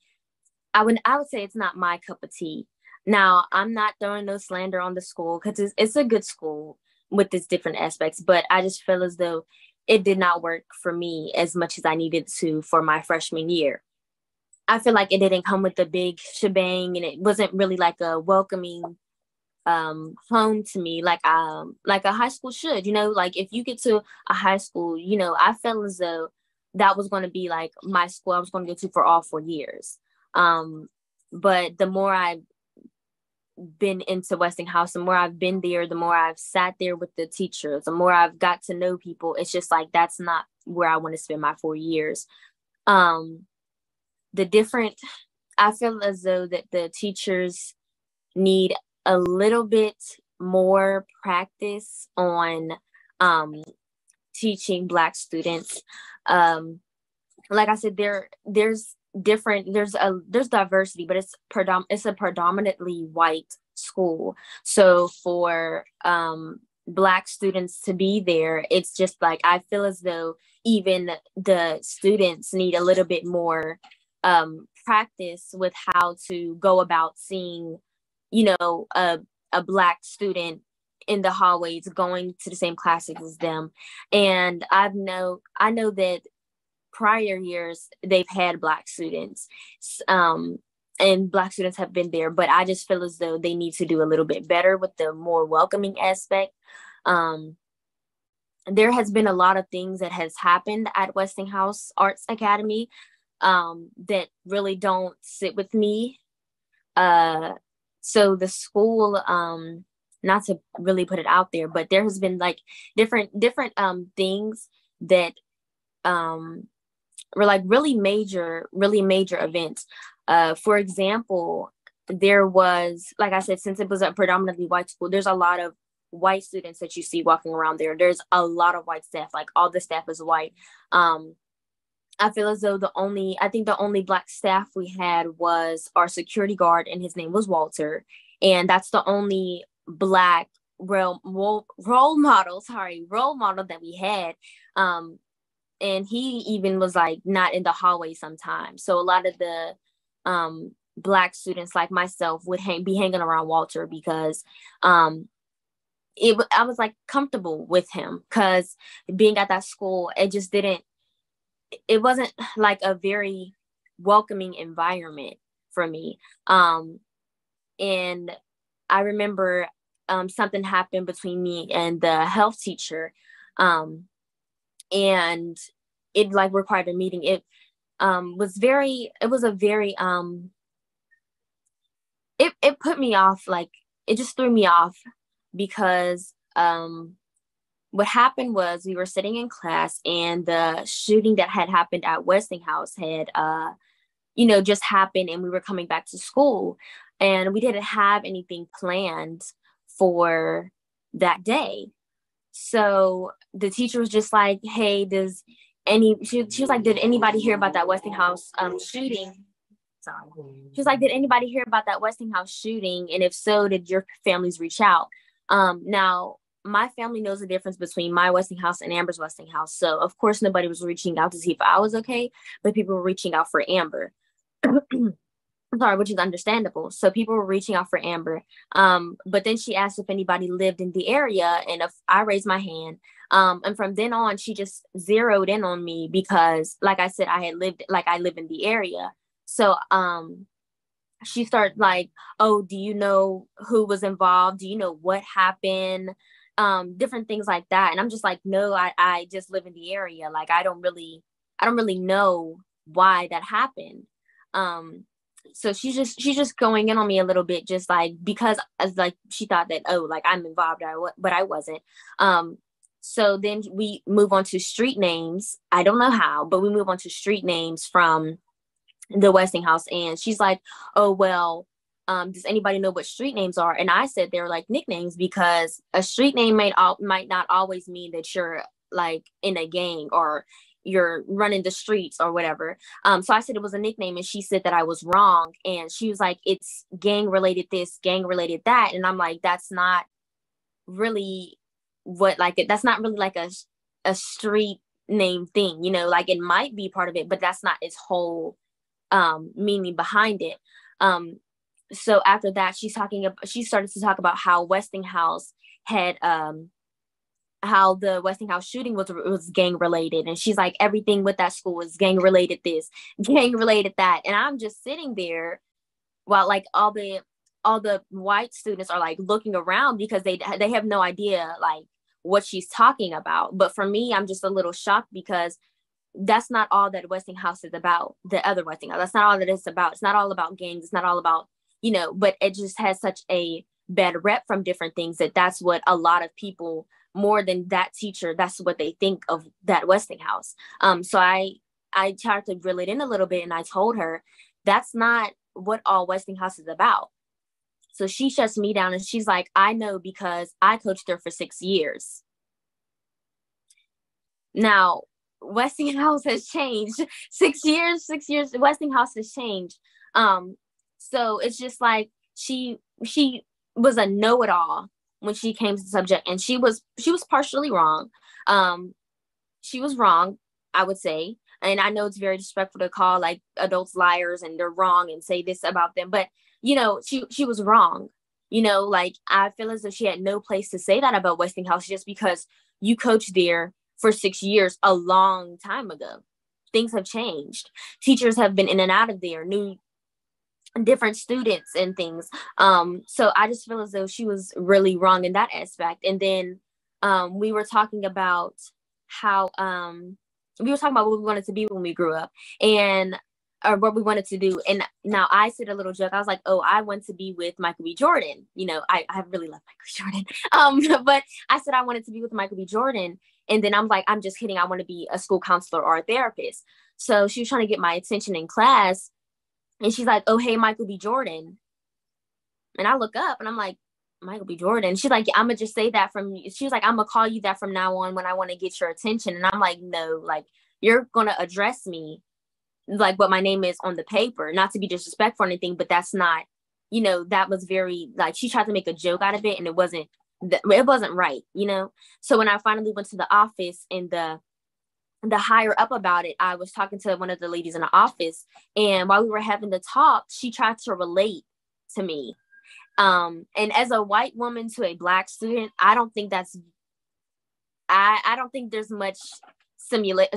I would say it's not my cup of tea. Now, I'm not throwing no slander on the school, because it's a good school with its different aspects, but I just feel as though it did not work for me as much as I needed to for my freshman year. I feel like it didn't come with the big shebang, and it wasn't really like a welcoming home to me, like a high school should. Like if you get to a high school, I felt as though that was going to be like my school I was going to go to for all 4 years. But the more I've been into Westinghouse, the more I've been there, the more I've sat there with the teachers, the more I've got to know people. It's just like, that's not where I want to spend my 4 years. I feel as though that the teachers need a little bit more practice on teaching Black students. Like I said, there's diversity, but it's a predominantly white school. So for Black students to be there. It's just like, I feel as though even the students need a little bit more practice with how to go about seeing, you know, a Black student in the hallways going to the same classes as them. And I know that prior years they've had Black students, and Black students have been there, but I just feel as though they need to do a little bit better with the more welcoming aspect. There has been a lot of things that has happened at Westinghouse Arts Academy that really don't sit with me. So the school, not to really put it out there, but there has been like different things that were like really major events. For example, there was, like I said, since it was a predominantly white school, there's a lot of white students that you see walking around there. There's a lot of white staff, like all the staff is white. I feel as though the only Black staff we had was our security guard, and his name was Walter. And that's the only Black role model that we had. And he even was like not in the hallway sometimes. So a lot of the Black students like myself would be hanging around Walter because I was like comfortable with him, because being at that school, it wasn't like a very welcoming environment for me. And I remember something happened between me and the health teacher, and it like required a meeting. It put me off, like it just threw me off, because what happened was we were sitting in class, and the shooting that had happened at Westinghouse had just happened, and we were coming back to school, and we didn't have anything planned for that day. So the teacher was just like, hey, she was like, did anybody hear about that Westinghouse shooting? Sorry. She was like, did anybody hear about that Westinghouse shooting? And if so, did your families reach out? Now, my family knows the difference between my Westinghouse and Amber's Westinghouse. So, of course, nobody was reaching out to see if I was okay, but people were reaching out for Amber. Sorry, which is understandable. So people were reaching out for Amber. But then she asked if anybody lived in the area, and if I raised my hand. And from then on, she just zeroed in on me because, like I said, I live in the area. So she started like, oh, do you know who was involved? Do you know what happened? Different things like that. And I'm just like, no, I just live in the area. Like, I don't really know why that happened. So she's just going in on me a little bit, just like, because like she thought that, oh, like I'm involved, but I wasn't. So then we move on to street names. I don't know how, but we move on to street names from the Westinghouse, and she's like, oh, well, does anybody know what street names are? And I said they were like nicknames, because a street name might not always mean that you're like in a gang or you're running the streets or whatever. So I said it was a nickname, and she said that I was wrong. And she was like, it's gang related this, gang related that. And I'm like, that's not really that's not really like a street name thing, like it might be part of it, but that's not its whole meaning behind it. So after that, she started to talk about how Westinghouse had how the Westinghouse shooting was gang related, and she's like, everything with that school was gang related this, gang related that. And I'm just sitting there while like all the white students are like looking around, because they have no idea like what she's talking about. But for me, I'm just a little shocked, because that's not all that Westinghouse is about. The other Westinghouse, that's not all that it's about. It's not all about gangs. It's not all about, but it just has such a bad rep from different things that's what a lot of people, more than that teacher, that's what they think of that Westinghouse. So I tried to reel it in a little bit, and I told her that's not what all Westinghouse is about. So she shuts me down, and she's like, I know, because I coached there for 6 years. Now, Westinghouse has changed. 6 years, Westinghouse has changed. So it's just like she was a know-it-all when she came to the subject, and she was partially wrong. She was wrong, I would say. And I know it's very disrespectful to call like adults liars and they're wrong and say this about them, but you know, she was wrong. You know, like I feel as if she had no place to say that about Westinghouse just because you coached there for 6 years a long time ago. Things have changed. Teachers have been in and out of there, new different students and things. So I just feel as though she was really wrong in that aspect. And then we were talking about how we were talking about what we wanted to be when we grew up, and or what we wanted to do. And now I said a little joke. I was like, oh, I want to be with Michael B. Jordan. You know, I really love Michael B. Jordan. But I said I wanted to be with Michael B. Jordan. And then I'm like, I'm just kidding. I want to be a school counselor or a therapist. So she was trying to get my attention in class. And she's like, oh, hey, Michael B. Jordan. And I look up and I'm like, Michael B. Jordan. She's like, I'm going to just say that from you. She was like, I'm going to call you that from now on when I want to get your attention. And I'm like, no, like, you're going to address me like what my name is on the paper, not to be disrespectful or anything, but that's not, you know, that was very, like, she tried to make a joke out of it and it wasn't right, you know? So when I finally went to the office and the higher up about it, I was talking to one of the ladies in the office, and while we were having the talk, she tried to relate to me. And as a white woman to a Black student, I don't think there's much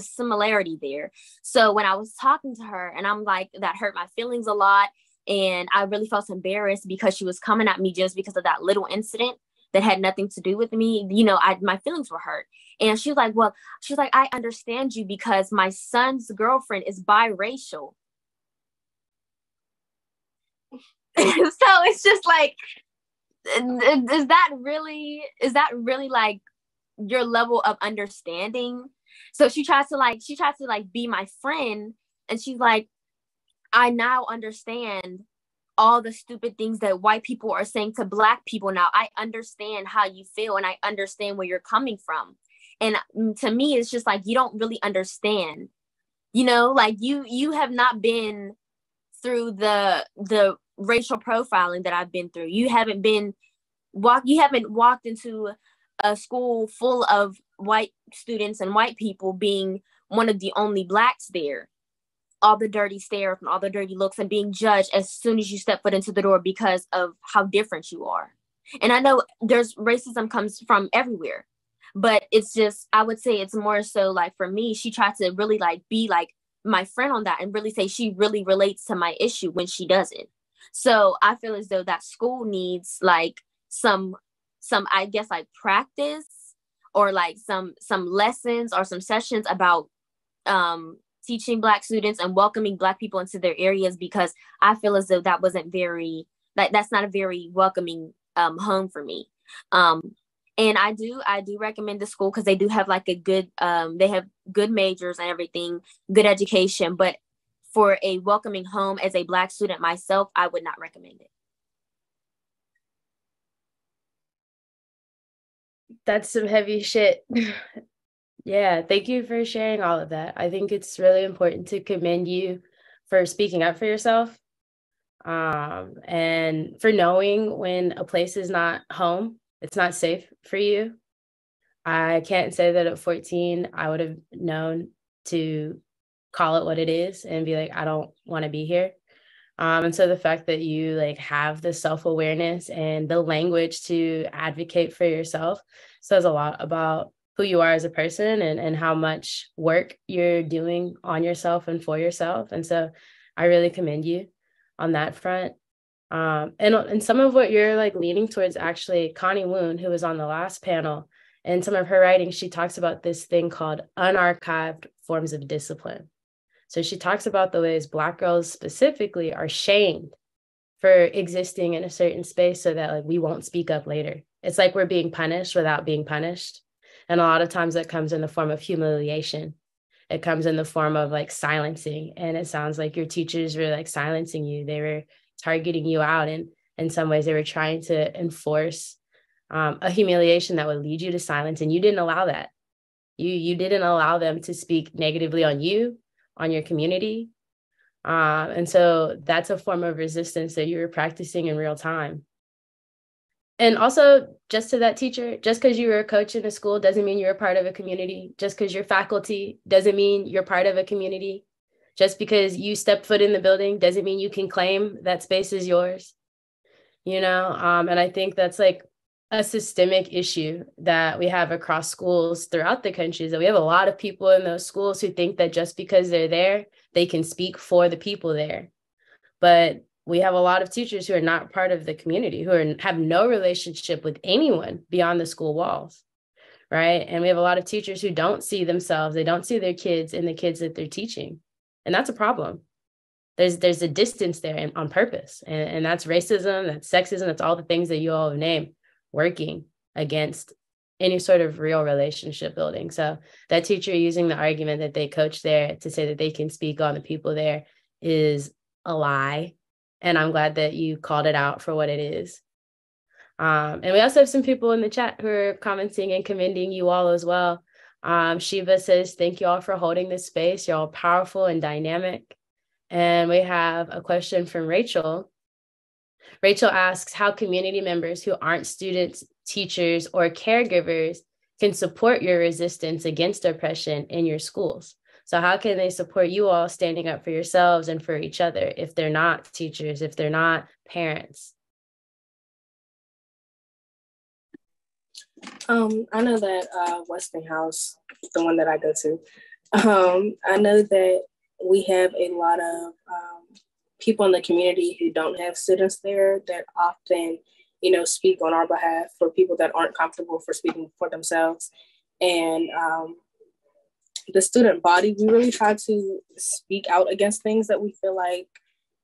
similarity there. So when I was talking to her, and I'm like, that hurt my feelings a lot, and I really felt embarrassed because she was coming at me just because of that little incident that had nothing to do with me. You know, my feelings were hurt. And she was like, I understand you because my son's girlfriend is biracial. So it's just like, is that really like your level of understanding? So she tries to be my friend, and she's like, I now understand all the stupid things that white people are saying to Black people now. I understand how you feel, and I understand where you're coming from. And to me, it's just like, you don't really understand, you know, like you have not been through the racial profiling that I've been through. You haven't walked into a school full of white students and white people being one of the only Blacks there. All the dirty stares and all the dirty looks and being judged as soon as you step foot into the door because of how different you are. And I know there's racism comes from everywhere, but it's just, I would say it's more so like for me, she tried to really like be like my friend on that and really say she really relates to my issue when she doesn't. So I feel as though that school needs like some I guess like practice or like some lessons or some sessions about teaching Black students and welcoming Black people into their areas, because I feel as though that wasn't very, that's not a very welcoming home for me. And I do recommend the school because they do have like a good, they have good majors and everything, good education. But for a welcoming home as a Black student myself, I would not recommend it. That's some heavy shit. Yeah, thank you for sharing all of that. I think it's really important to commend you for speaking up for yourself, and for knowing when a place is not home, it's not safe for you. I can't say that at 14, I would have known to call it what it is and be like, I don't want to be here. And so the fact that you like have the self-awareness and the language to advocate for yourself says a lot about who you are as a person and how much work you're doing on yourself and for yourself. And so I really commend you on that front. And some of what you're like leaning towards, actually, Connie Woon, who was on the last panel, in some of her writings, she talks about this thing called unarchived forms of discipline. So she talks about the ways Black girls specifically are shamed for existing in a certain space so that like we won't speak up later. It's like we're being punished without being punished. And a lot of times that comes in the form of humiliation. It comes in the form of like silencing. And it sounds like your teachers were like silencing you. They were targeting you out. And in some ways they were trying to enforce a humiliation that would lead you to silence. And you didn't allow that. You didn't allow them to speak negatively on you, on your community. And so that's a form of resistance that you were practicing in real time. And also, just to that teacher, just because you were a coach in a school doesn't mean you're a part of a community. Just because you're faculty doesn't mean you're part of a community. Just because you step foot in the building doesn't mean you can claim that space is yours. And I think that's like a systemic issue that we have across schools throughout the country, is that we have a lot of people in those schools who think that just because they're there, they can speak for the people there. But we have a lot of teachers who are not part of the community, who have no relationship with anyone beyond the school walls, right? And we have a lot of teachers who don't see themselves, they don't see their kids and the kids that they're teaching. And that's a problem. There's a distance there on purpose. And that's racism, that's sexism, that's all the things that you all have named working against any sort of real relationship building. So that teacher using the argument that they coach there to say that they can speak on the people there is a lie. And I'm glad that you called it out for what it is. And we also have some people in the chat who are commenting and commending you all as well. Shiva says, thank you all for holding this space. You're all powerful and dynamic. And we have a question from Rachel. Rachel asks how community members who aren't students, teachers, or caregivers can support your resistance against oppression in your schools. So how can they support you all standing up for yourselves and for each other if they're not teachers, if they're not parents? I know that Westinghouse, the one that I go to, I know that we have a lot of people in the community who don't have students there that often, speak on our behalf for people that aren't comfortable for speaking for themselves. And the student body, we really try to speak out against things that we feel like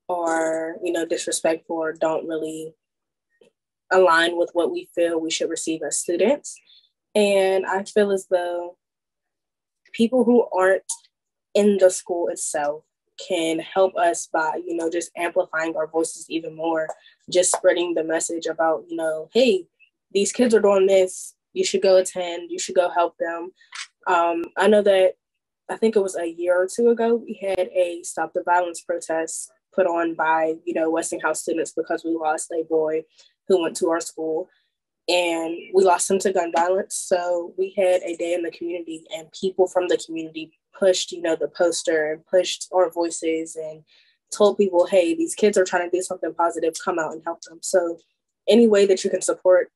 are, disrespectful or don't really align with what we feel we should receive as students. And I feel as though people who aren't in the school itself can help us by, just amplifying our voices even more, just spreading the message about, hey, these kids are doing this, you should go attend, you should go help them. I know that, I think it was a year or two ago, we had a Stop the Violence protest put on by, Westinghouse students because we lost a boy who went to our school and we lost him to gun violence. So we had a day in the community and people from the community pushed, the poster and pushed our voices and told people, hey, these kids are trying to do something positive, come out and help them. So any way that you can support,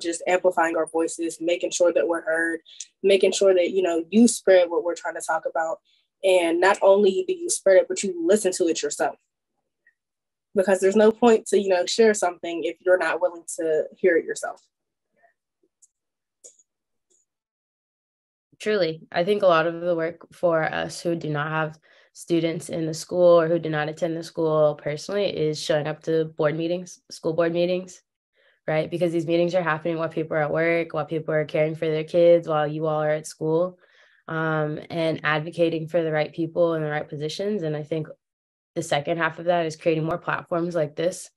just amplifying our voices, making sure that we're heard, making sure that, you spread what we're trying to talk about. And not only do you spread it, but you listen to it yourself. Because there's no point to, share something if you're not willing to hear it yourself. Truly, I think a lot of the work for us who do not have students in the school or who do not attend the school personally is showing up to board meetings, school board meetings, right? Because these meetings are happening while people are at work, while people are caring for their kids, while you all are at school, and advocating for the right people in the right positions. And I think the second half of that is creating more platforms like this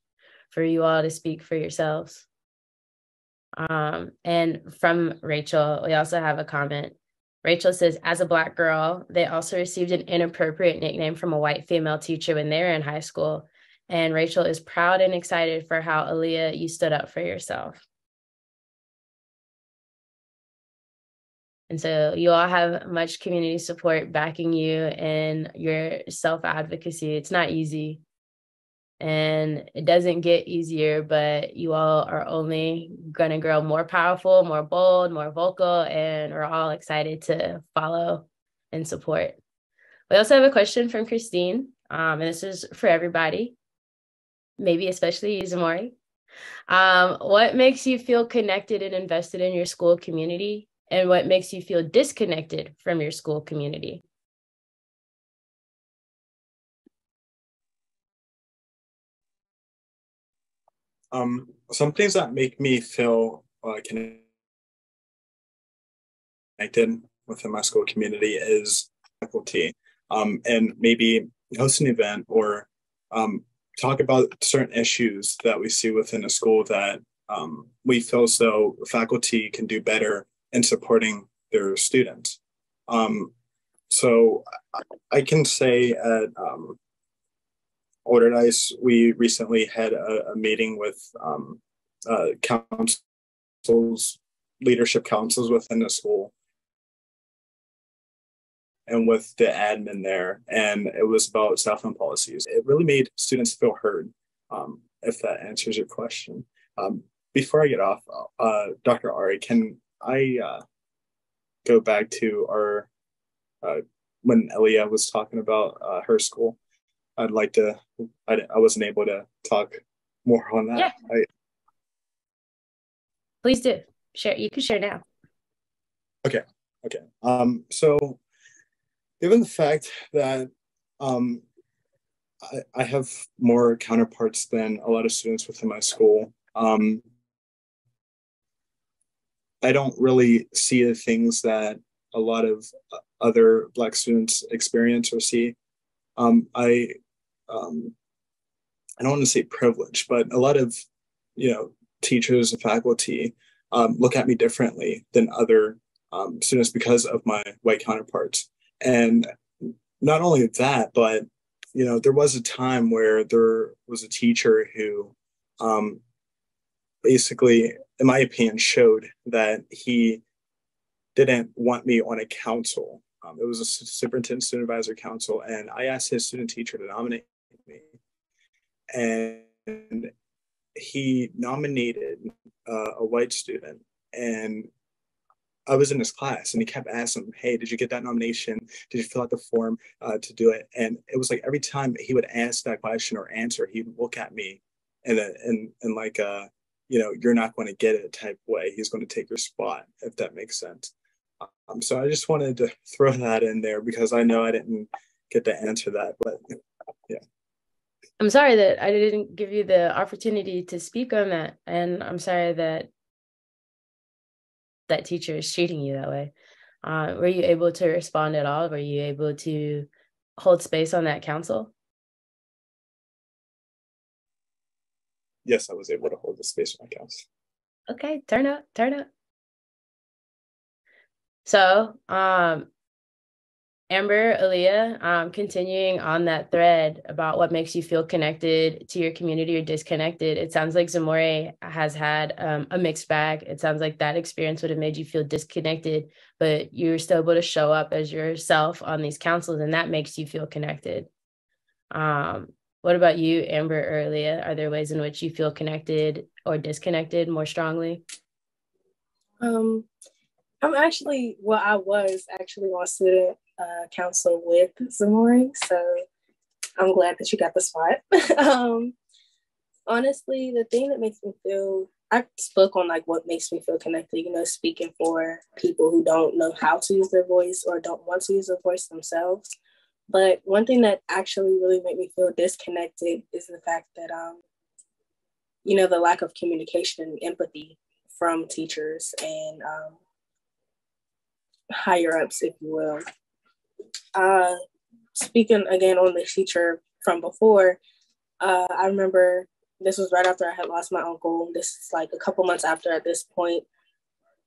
for you all to speak for yourselves. And from Rachel, we also have a comment. Rachel says, as a Black girl, they also received an inappropriate nickname from a white female teacher when they were in high school. And Rachel is proud and excited for how, Aaliyah, you stood up for yourself. And so you all have much community support backing you in your self-advocacy. It's not easy. And it doesn't get easier, but you all are only going to grow more powerful, more bold, more vocal, and we're all excited to follow and support. We also have a question from Christine, and this is for everybody, maybe especially you, Za'Morrie. What makes you feel connected and invested in your school community, and what makes you feel disconnected from your school community? Some things that make me feel connected within my school community is faculty, and maybe host an event or talk about certain issues that we see within a school that we feel as though faculty can do better in supporting their students. So I can say at Allderdice, we recently had a meeting with councils, leadership councils within the school, and with the admin there. And it was about staff-owned policies. It really made students feel heard, if that answers your question. Before I get off, Dr. Ari, can I go back to our, when Aaliyah was talking about her school? I'd like to, I wasn't able to talk more on that. Yeah. Please do. Share. You can share now. Okay. So given the fact that I have more counterparts than a lot of students within my school, I don't really see the things that a lot of other Black students experience or see. I don't want to say privilege, but a lot of, teachers and faculty look at me differently than other students because of my white counterparts. And not only that, but, there was a time where there was a teacher who basically, in my opinion, showed that he didn't want me on a council. It was a superintendent student advisor council, and I asked his student teacher to nominate me. And he nominated a white student, and I was in his class, and he kept asking him, "Hey, did you get that nomination? Did you fill out the form to do it?" And it was like every time he would ask that question or answer, he'd look at me and like you're not going to get it type way. He's going to take your spot, if that makes sense. So I just wanted to throw that in there because I know I didn't get to answer that, but yeah. I'm sorry that I didn't give you the opportunity to speak on that. And I'm sorry that that teacher is treating you that way. Were you able to respond at all? Were you able to hold space on that council? Yes, I was able to hold the space on my council. Okay, turn up. So, Amber, Aaliyah, continuing on that thread about what makes you feel connected to your community or disconnected, it sounds like Za'Morrie has had a mixed bag. It sounds like that experience would have made you feel disconnected, but you're still able to show up as yourself on these councils, and that makes you feel connected. What about you, Amber or Aaliyah? Are there ways in which you feel connected or disconnected more strongly? I was actually on student council with Za'Morrie, so I'm glad that you got the spot. Honestly, the thing that makes me feel, I spoke on like what makes me feel connected, speaking for people who don't know how to use their voice or don't want to use their voice themselves. But one thing that actually really made me feel disconnected is the fact that, the lack of communication and empathy from teachers and higher ups, if you will. Speaking again on the teacher from before, I remember this was right after I had lost my uncle. This is like a couple months after at this point.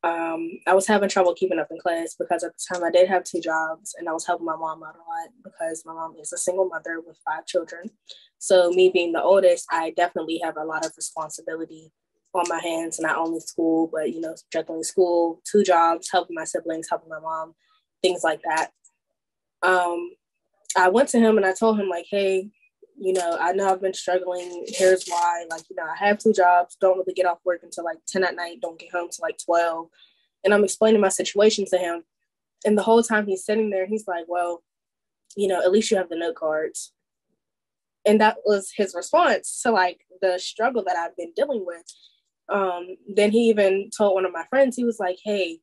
I was having trouble keeping up in class because at the time I did have 2 jobs and I was helping my mom out a lot because my mom is a single mother with 5 children. So me being the oldest, I definitely have a lot of responsibility on my hands, not only school, but, juggling school, 2 jobs, helping my siblings, helping my mom, things like that. I went to him and I told him like, hey, I know I've been struggling. Here's why. Like, I have 2 jobs, don't really get off work until like 10 at night, don't get home till like 12. And I'm explaining my situation to him. And the whole time he's sitting there, he's like, well, at least you have the note cards. And that was his response to like the struggle that I've been dealing with. Then he even told one of my friends, he was like, hey,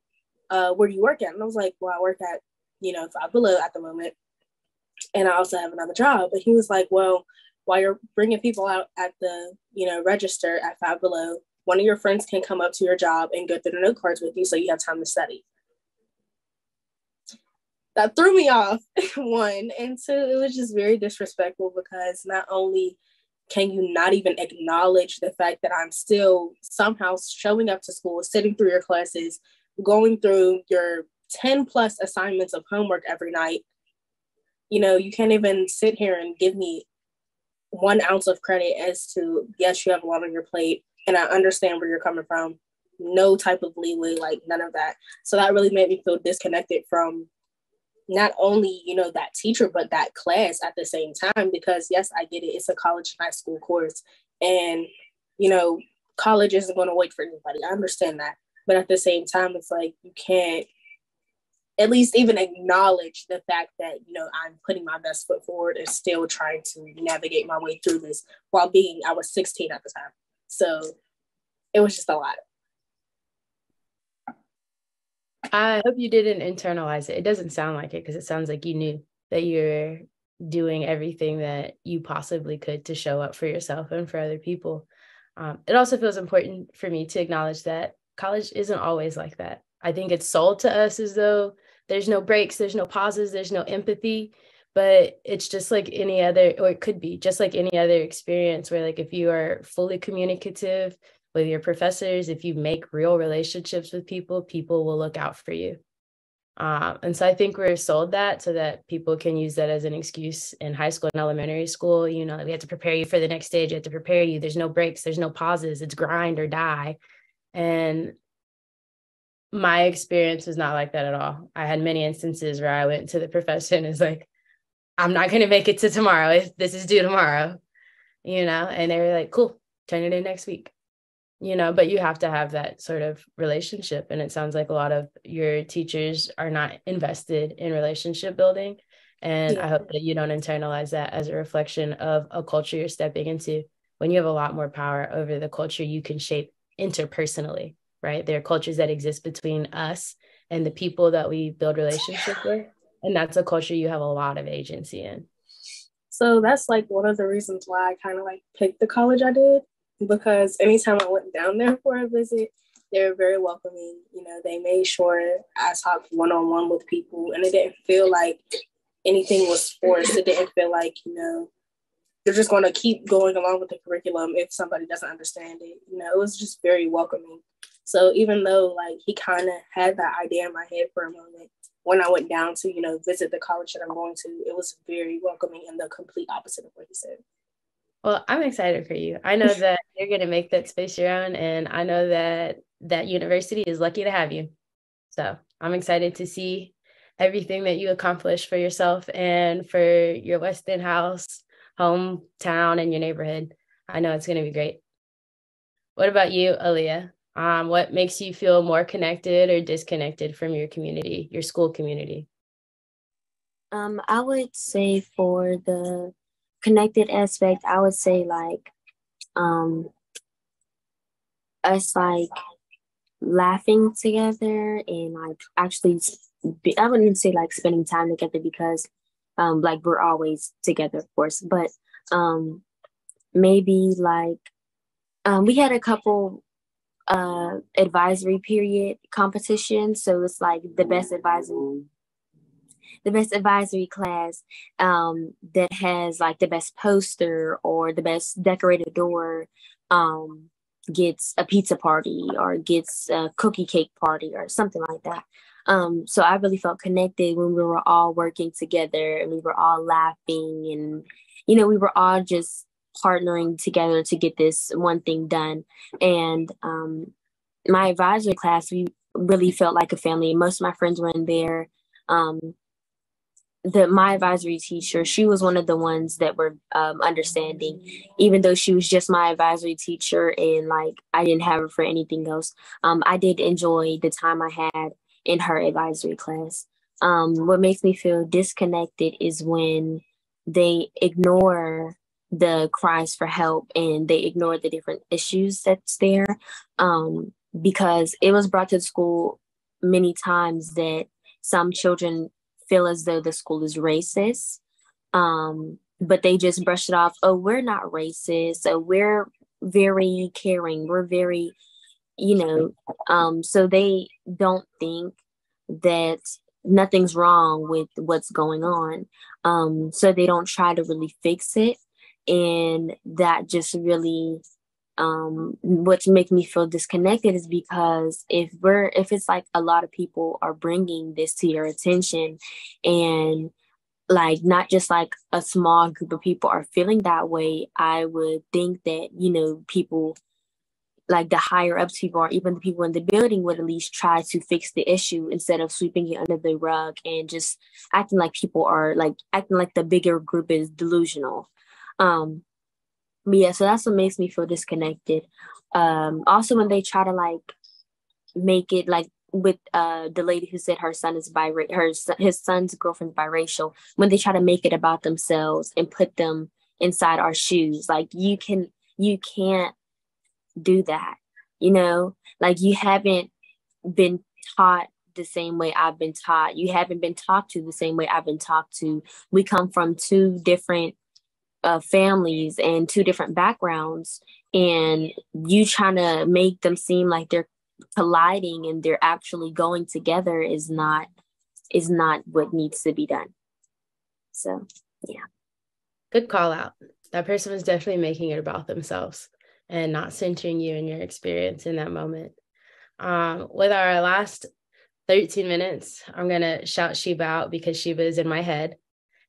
where do you work at? And I was like, well, I work at, Five Below at the moment. And I also have another job. But he was like, well, while you're bringing people out at the, register at Five Below, one of your friends can come up to your job and go through the note cards with you so you have time to study. That threw me off, one. And 2, it was just very disrespectful because not only can you not even acknowledge the fact that I'm still somehow showing up to school, sitting through your classes, going through your 10 plus assignments of homework every night. You can't even sit here and give me 1 ounce of credit as to, yes, you have a lot on your plate. and I understand where you're coming from. No type of leeway, like none of that. So that really made me feel disconnected from not only, that teacher, but that class at the same time, because yes, I get it. It's a college and high school course, and, college isn't going to wait for anybody. I understand that. But at the same time, it's like, you can't at least even acknowledge the fact that, I'm putting my best foot forward and still trying to navigate my way through this I was 16 at the time. So it was just a lot. I hope you didn't internalize it. It doesn't sound like it, because it sounds like you knew that you're doing everything that you possibly could to show up for yourself and for other people. It also feels important for me to acknowledge that college isn't always like that. I think it's sold to us as though there's no breaks, there's no pauses, there's no empathy, but it's just like any other, or it could be just like any other experience where, like, if you are fully communicative with your professors, if you make real relationships with people, people will look out for you. And so I think we're sold that so that people can use that as an excuse in high school and elementary school. We have to prepare you for the next stage. You have to prepare you. There's no breaks. There's no pauses. It's grind or die. And my experience was not like that at all. I had many instances where I went to the professor and was like, I'm not going to make it to tomorrow. This is due tomorrow, and they were like, cool, turn it in next week. But you have to have that sort of relationship. And it sounds like a lot of your teachers are not invested in relationship building. And I hope that you don't internalize that as a reflection of a culture you're stepping into, when you have a lot more power over the culture you can shape interpersonally, right? There are cultures that exist between us and the people that we build relationships with. And that's a culture you have a lot of agency in. So that's like one of the reasons why I kind of like picked the college I did, because anytime I went down there for a visit, they were very welcoming. They made sure I talked one-on-one with people, and it didn't feel like anything was forced. It didn't feel like, they're just going to keep going along with the curriculum if somebody doesn't understand it. It was just very welcoming. So even though like he kind of had that idea in my head for a moment, when I went down to, visit the college that I'm going to, it was very welcoming and the complete opposite of what he said. Well, I'm excited for you. I know that you're going to make that space your own, and I know that that university is lucky to have you. So I'm excited to see everything that you accomplish for yourself and for your Westinghouse hometown and your neighborhood. I know it's going to be great. What about you, Aaliyah? What makes you feel more connected or disconnected from your community, your school community? I would say for the connected aspect, I would say like us like laughing together and like actually I wouldn't say like spending time together, because like we're always together, of course, but maybe like we had a couple advisory period competitions, so it's like the best advisory class that has like the best poster or the best decorated door gets a pizza party or gets a cookie cake party or something like that. So I really felt connected when we were all working together and we were all laughing, and we were all just partnering together to get this one thing done. And my advisory class, we really felt like a family. Most of my friends were in there. My advisory teacher, she was one of the ones that were understanding, even though she was just my advisory teacher and like I didn't have her for anything else. I did enjoy the time I had in her advisory class. What makes me feel disconnected is when they ignore the cries for help and they ignore the different issues that's there. Because it was brought to the school many times that some children feel as though the school is racist, but they just brush it off. Oh, we're not racist. So we're very caring. We're very, so they don't think that nothing's wrong with what's going on. So they don't try to really fix it. And that just really, what makes me feel disconnected is because if it's like a lot of people are bringing this to your attention, and like not just like a small group of people are feeling that way, I would think that people like the higher ups people or even the people in the building would at least try to fix the issue instead of sweeping it under the rug and just acting like people are like acting like the bigger group is delusional. But yeah, so that's what makes me feel disconnected. Also when they try to like make it like with the lady who said her son is his son's girlfriend's biracial, when they try to make it about themselves and put them inside our shoes, like you can't do that, you know, like you haven't been taught the same way I've been taught. You haven't been talked to the same way I've been talked to. We come from two different families and two different backgrounds, and you trying to make them seem like they're colliding and they're actually going together is not what needs to be done. So yeah. Good call out. That person was definitely making it about themselves and not centering you and your experience in that moment. With our last 13 minutes, I'm going to shout Sheba out because Sheba is in my head.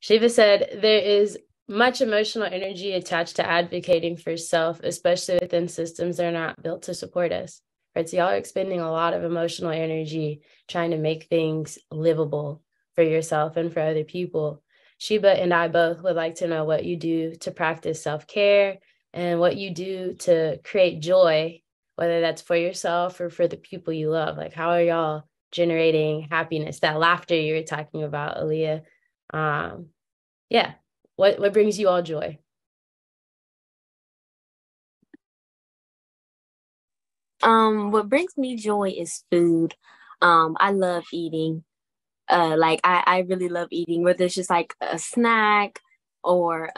Sheba said, there is much emotional energy attached to advocating for self, especially within systems that are not built to support us. Right? So y'all are expending a lot of emotional energy trying to make things livable for yourself and for other people. Sheba and I both would like to know what you do to practice self-care and what you do to create joy, whether that's for yourself or for the people you love. Like, how are y'all generating happiness, that laughter you were talking about, Aaliyah? Yeah. What brings you all joy? What brings me joy is food. I love eating. Like I really love eating, whether it's just like a snack or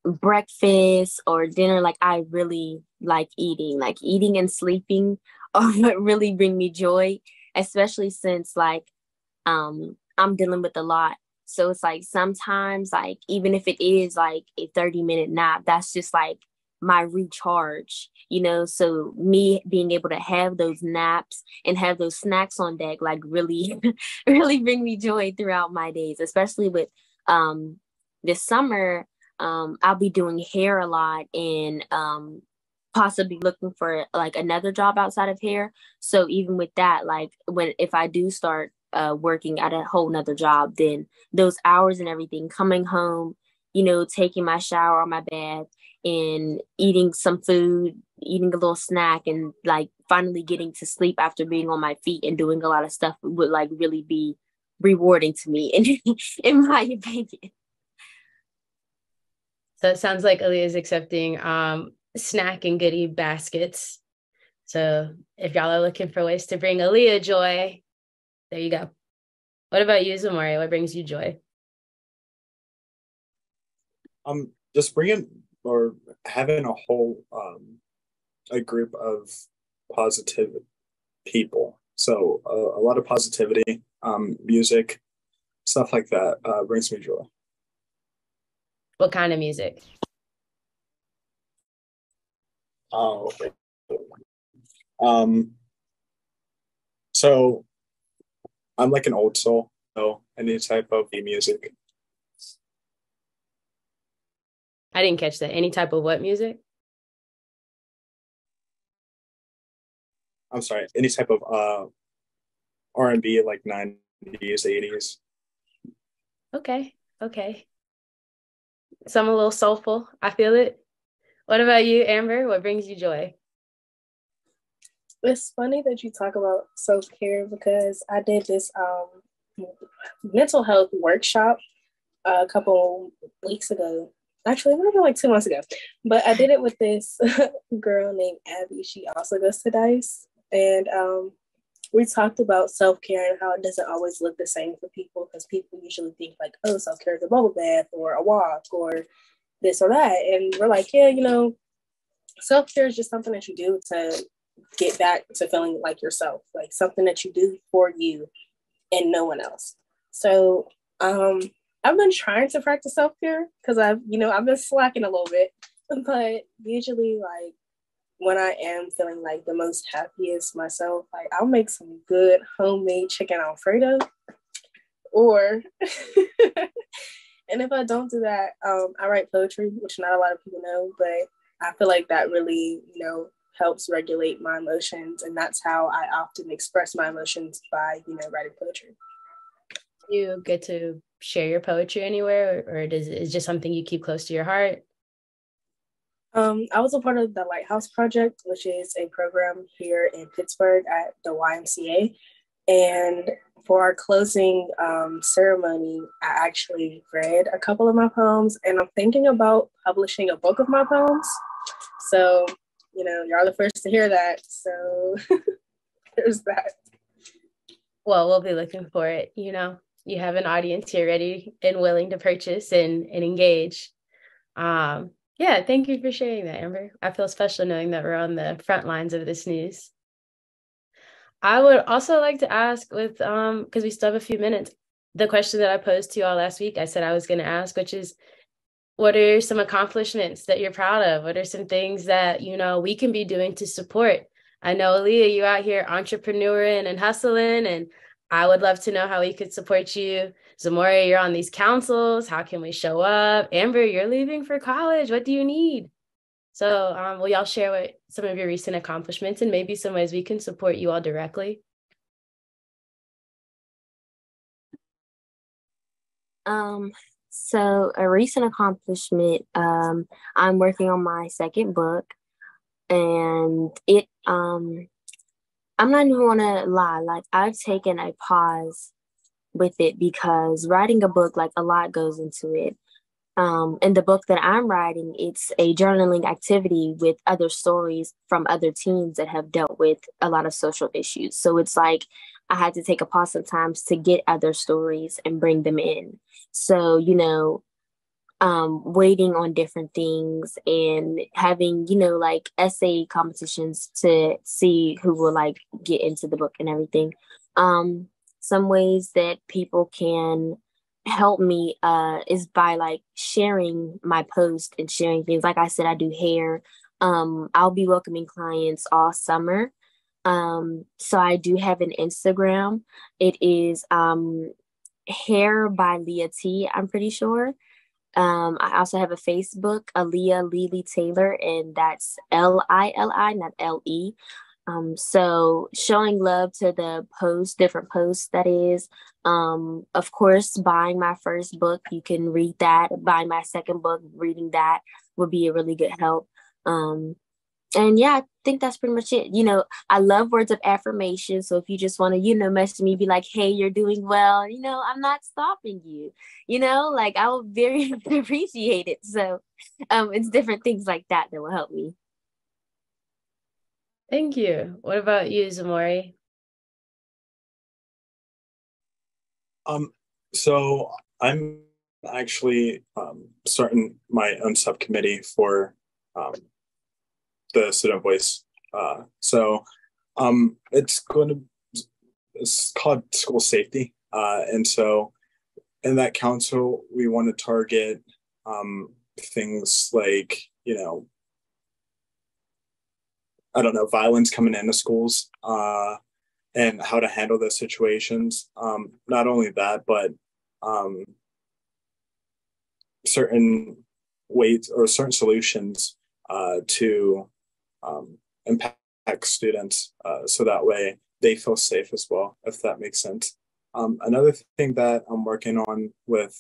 breakfast or dinner. Like I really like eating and sleeping are what really bring me joy, especially since like I'm dealing with a lot. So it's like sometimes like even if it is like a 30-minute nap, that's just like my recharge, you know. So me being able to have those naps and have those snacks on deck like really really bring me joy throughout my days, especially with this summer. I'll be doing hair a lot and possibly looking for like another job outside of hair. So even with that, like if I do start working at a whole nother job, then those hours and everything, coming home, you know, taking my shower or my bath and eating some food, eating a little snack, and like finally getting to sleep after being on my feet and doing a lot of stuff would like really be rewarding to me in my opinion. So it sounds like Aaliyah is accepting snack and goodie baskets. So if y'all are looking for ways to bring Aaliyah joy, there you go. What about you, Za'Morrie? What brings you joy? Just bringing or having a whole a group of positive people. So a lot of positivity, music, stuff like that brings me joy. What kind of music? Oh, okay. So I'm like an old soul, so any type of music. I didn't catch that. Any type of what music? I'm sorry, any type of R&B, like 90s, 80s. Okay. Some a little soulful. I feel it. What about you, Amber? What brings you joy? It's funny that you talk about self-care because I did this mental health workshop a couple weeks ago. Actually, maybe like 2 months ago. But I did it with this girl named Abby. She also goes to Dice. And we talked about self-care and how it doesn't always look the same for people, because people usually think like, oh, self-care is a bubble bath or a walk or this or that. And we're like, yeah, you know, self-care is just something that you do to get back to feeling like yourself, like something that you do for you and no one else. So I've been trying to practice self-care because I've been slacking a little bit, but usually like when I am feeling like the most happiest myself, like I'll make some good homemade chicken Alfredo, or and if I don't do that, I write poetry, which not a lot of people know, but I feel like that really, helps regulate my emotions. And that's how I often express my emotions by, writing poetry. Do you get to share your poetry anywhere, or is it just something you keep close to your heart? I was a part of the Lighthouse Project, which is a program here in Pittsburgh at the YMCA. And for our closing ceremony, I actually read a couple of my poems, and I'm thinking about publishing a book of my poems. So, you're the first to hear that. So there's that. Well, we'll be looking for it. You have an audience here ready and willing to purchase and engage. Yeah, thank you for sharing that, Amber. I feel special knowing that we're on the front lines of this news. I would also like to ask because we still have a few minutes, the question that I posed to you all last week, I said I was going to ask, which is, what are some accomplishments that you're proud of? What are some things that, we can be doing to support? I know, Aaliyah, you're out here entrepreneuring and hustling, and I would love to know how we could support you. Za'Morrie, you're on these councils. How can we show up? Amber, you're leaving for college. What do you need? So will y'all share what some of your recent accomplishments and maybe some ways we can support you all directly? So a recent accomplishment, I'm working on my second book, and I'm not even gonna lie, like I've taken a pause with it because writing a book, like a lot goes into it. In the book that I'm writing, it's a journaling activity with other stories from other teens that have dealt with a lot of social issues. So it's like I had to take a pause sometimes to get other stories and bring them in. So, waiting on different things and having, like essay competitions to see who will like get into the book and everything. Some ways that people can help me is by like sharing my post and sharing things. Like I said, I do hair. I'll be welcoming clients all summer. So I do have an Instagram. It is hair by Leah T, I'm pretty sure. I also have a Facebook, Aaliyah Lily Taylor, and that's Lili, not LE. So showing love to the different posts, that is. Of course, buying my first book, you can read that. Buying my second book, reading that would be a really good help. And yeah, I think that's pretty much it. I love words of affirmation. So if you just want to, message me, be like, hey, you're doing well, I'm not stopping you, like I will very appreciate it. So it's different things like that will help me. Thank you. What about you, Za'Morrie? So I'm actually starting my own subcommittee for the student voice. It's called school safety. And so in that council, we want to target things like, violence coming into schools and how to handle those situations. Not only that, but certain ways or certain solutions to impact students so that way they feel safe as well, if that makes sense. Another thing that I'm working on with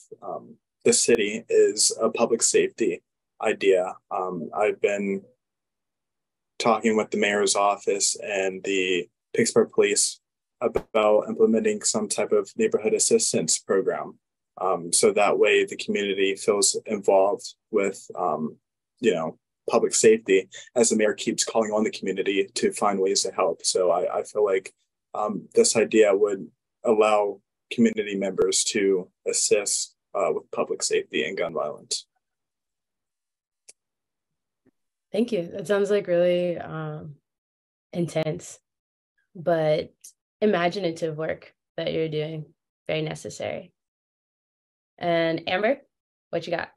the city is a public safety idea. I've been talking with the mayor's office and the Pittsburgh police about implementing some type of neighborhood assistance program. So that way the community feels involved with, public safety, as the mayor keeps calling on the community to find ways to help. So I feel like this idea would allow community members to assist with public safety and gun violence. Thank you. That sounds like really intense, but imaginative work that you're doing. Very necessary. And Amber, what you got?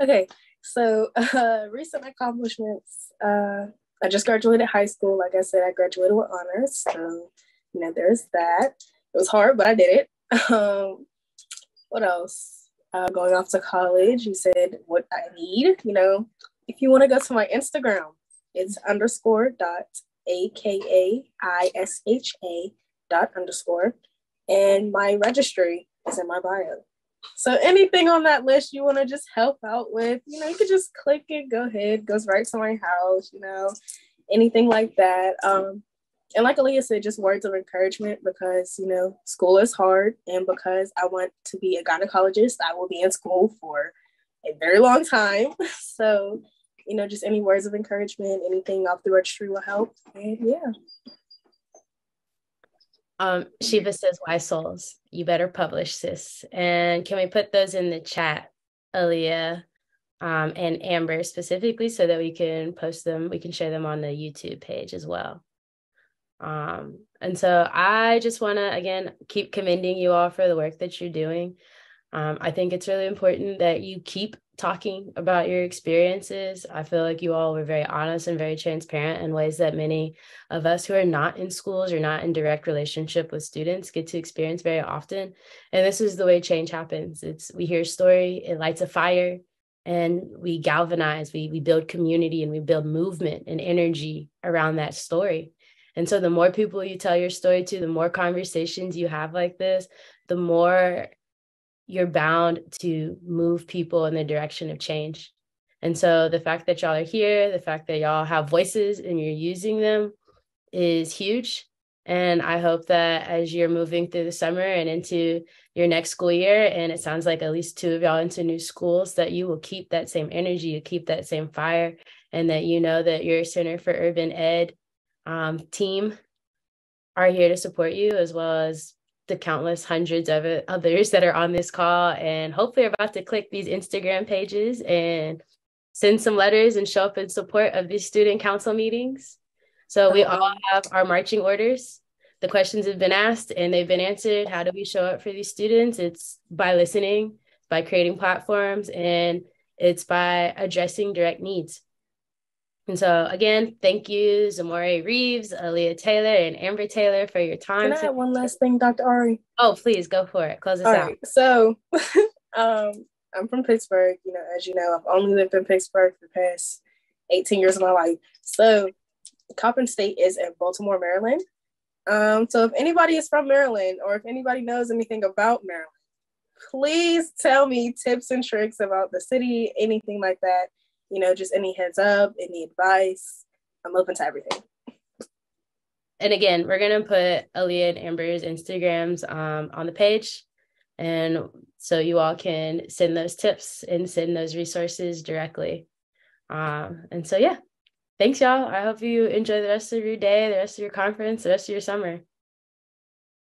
Okay, so recent accomplishments. I just graduated high school. Like I said, I graduated with honors. So, there's that. It was hard, but I did it. What else? going off to college. He said what I need. If you want to go to my Instagram, it's _.akaisha._. And my registry is in my bio. So anything on that list you want to just help out with, you could just click it, go ahead, goes right to my house, anything like that. And like Aaliyah said, just words of encouragement because, school is hard. And because I want to be a gynecologist, I will be in school for a very long time. So, just any words of encouragement, anything off the registry will help. And yeah. Shiva says, why souls? You better publish, sis. And can we put those in the chat, Aaliyah, and Amber specifically, so that we can post them, we can share them on the YouTube page as well. And so I just want to, again, keep commending you all for the work that you're doing. I think it's really important that you keep talking about your experiences. I feel like you all were very honest and very transparent in ways that many of us who are not in schools or not in direct relationship with students get to experience very often. And this is the way change happens. We hear a story, it lights a fire, and we galvanize, we build community, and we build movement and energy around that story. And so the more people you tell your story to, the more conversations you have like this, the more you're bound to move people in the direction of change. And so the fact that y'all are here, the fact that y'all have voices and you're using them is huge. And I hope that as you're moving through the summer and into your next school year, and it sounds like at least 2 of y'all into new schools, that you will keep that same energy, you keep that same fire, and that you know that your Center for Urban Ed team are here to support you, as well as the countless hundreds of others that are on this call, and hopefully are about to click these Instagram pages and send some letters and show up in support of these student council meetings. So we all have our marching orders. The questions have been asked and they've been answered. How do we show up for these students? It's by listening, by creating platforms, and it's by addressing direct needs. And so again, thank you, Za'Morrie Reeves, Aaliyah Taylor, and Amber Taylor for your time. Can I add one last thing, Dr. Ari? Oh, please go for it. Close us All out. right. So I'm from Pittsburgh. As you know, I've only lived in Pittsburgh for the past 18 years of my life. So Coppin State is in Baltimore, Maryland. So if anybody is from Maryland, or if anybody knows anything about Maryland, please tell me tips and tricks about the city, anything like that. Just any heads up, any advice. I'm open to everything. And again, we're going to put Aaliyah and Amber's Instagrams on the page. And so you all can send those tips and send those resources directly. And so, yeah, thanks, y'all. I hope you enjoy the rest of your day, the rest of your conference, the rest of your summer.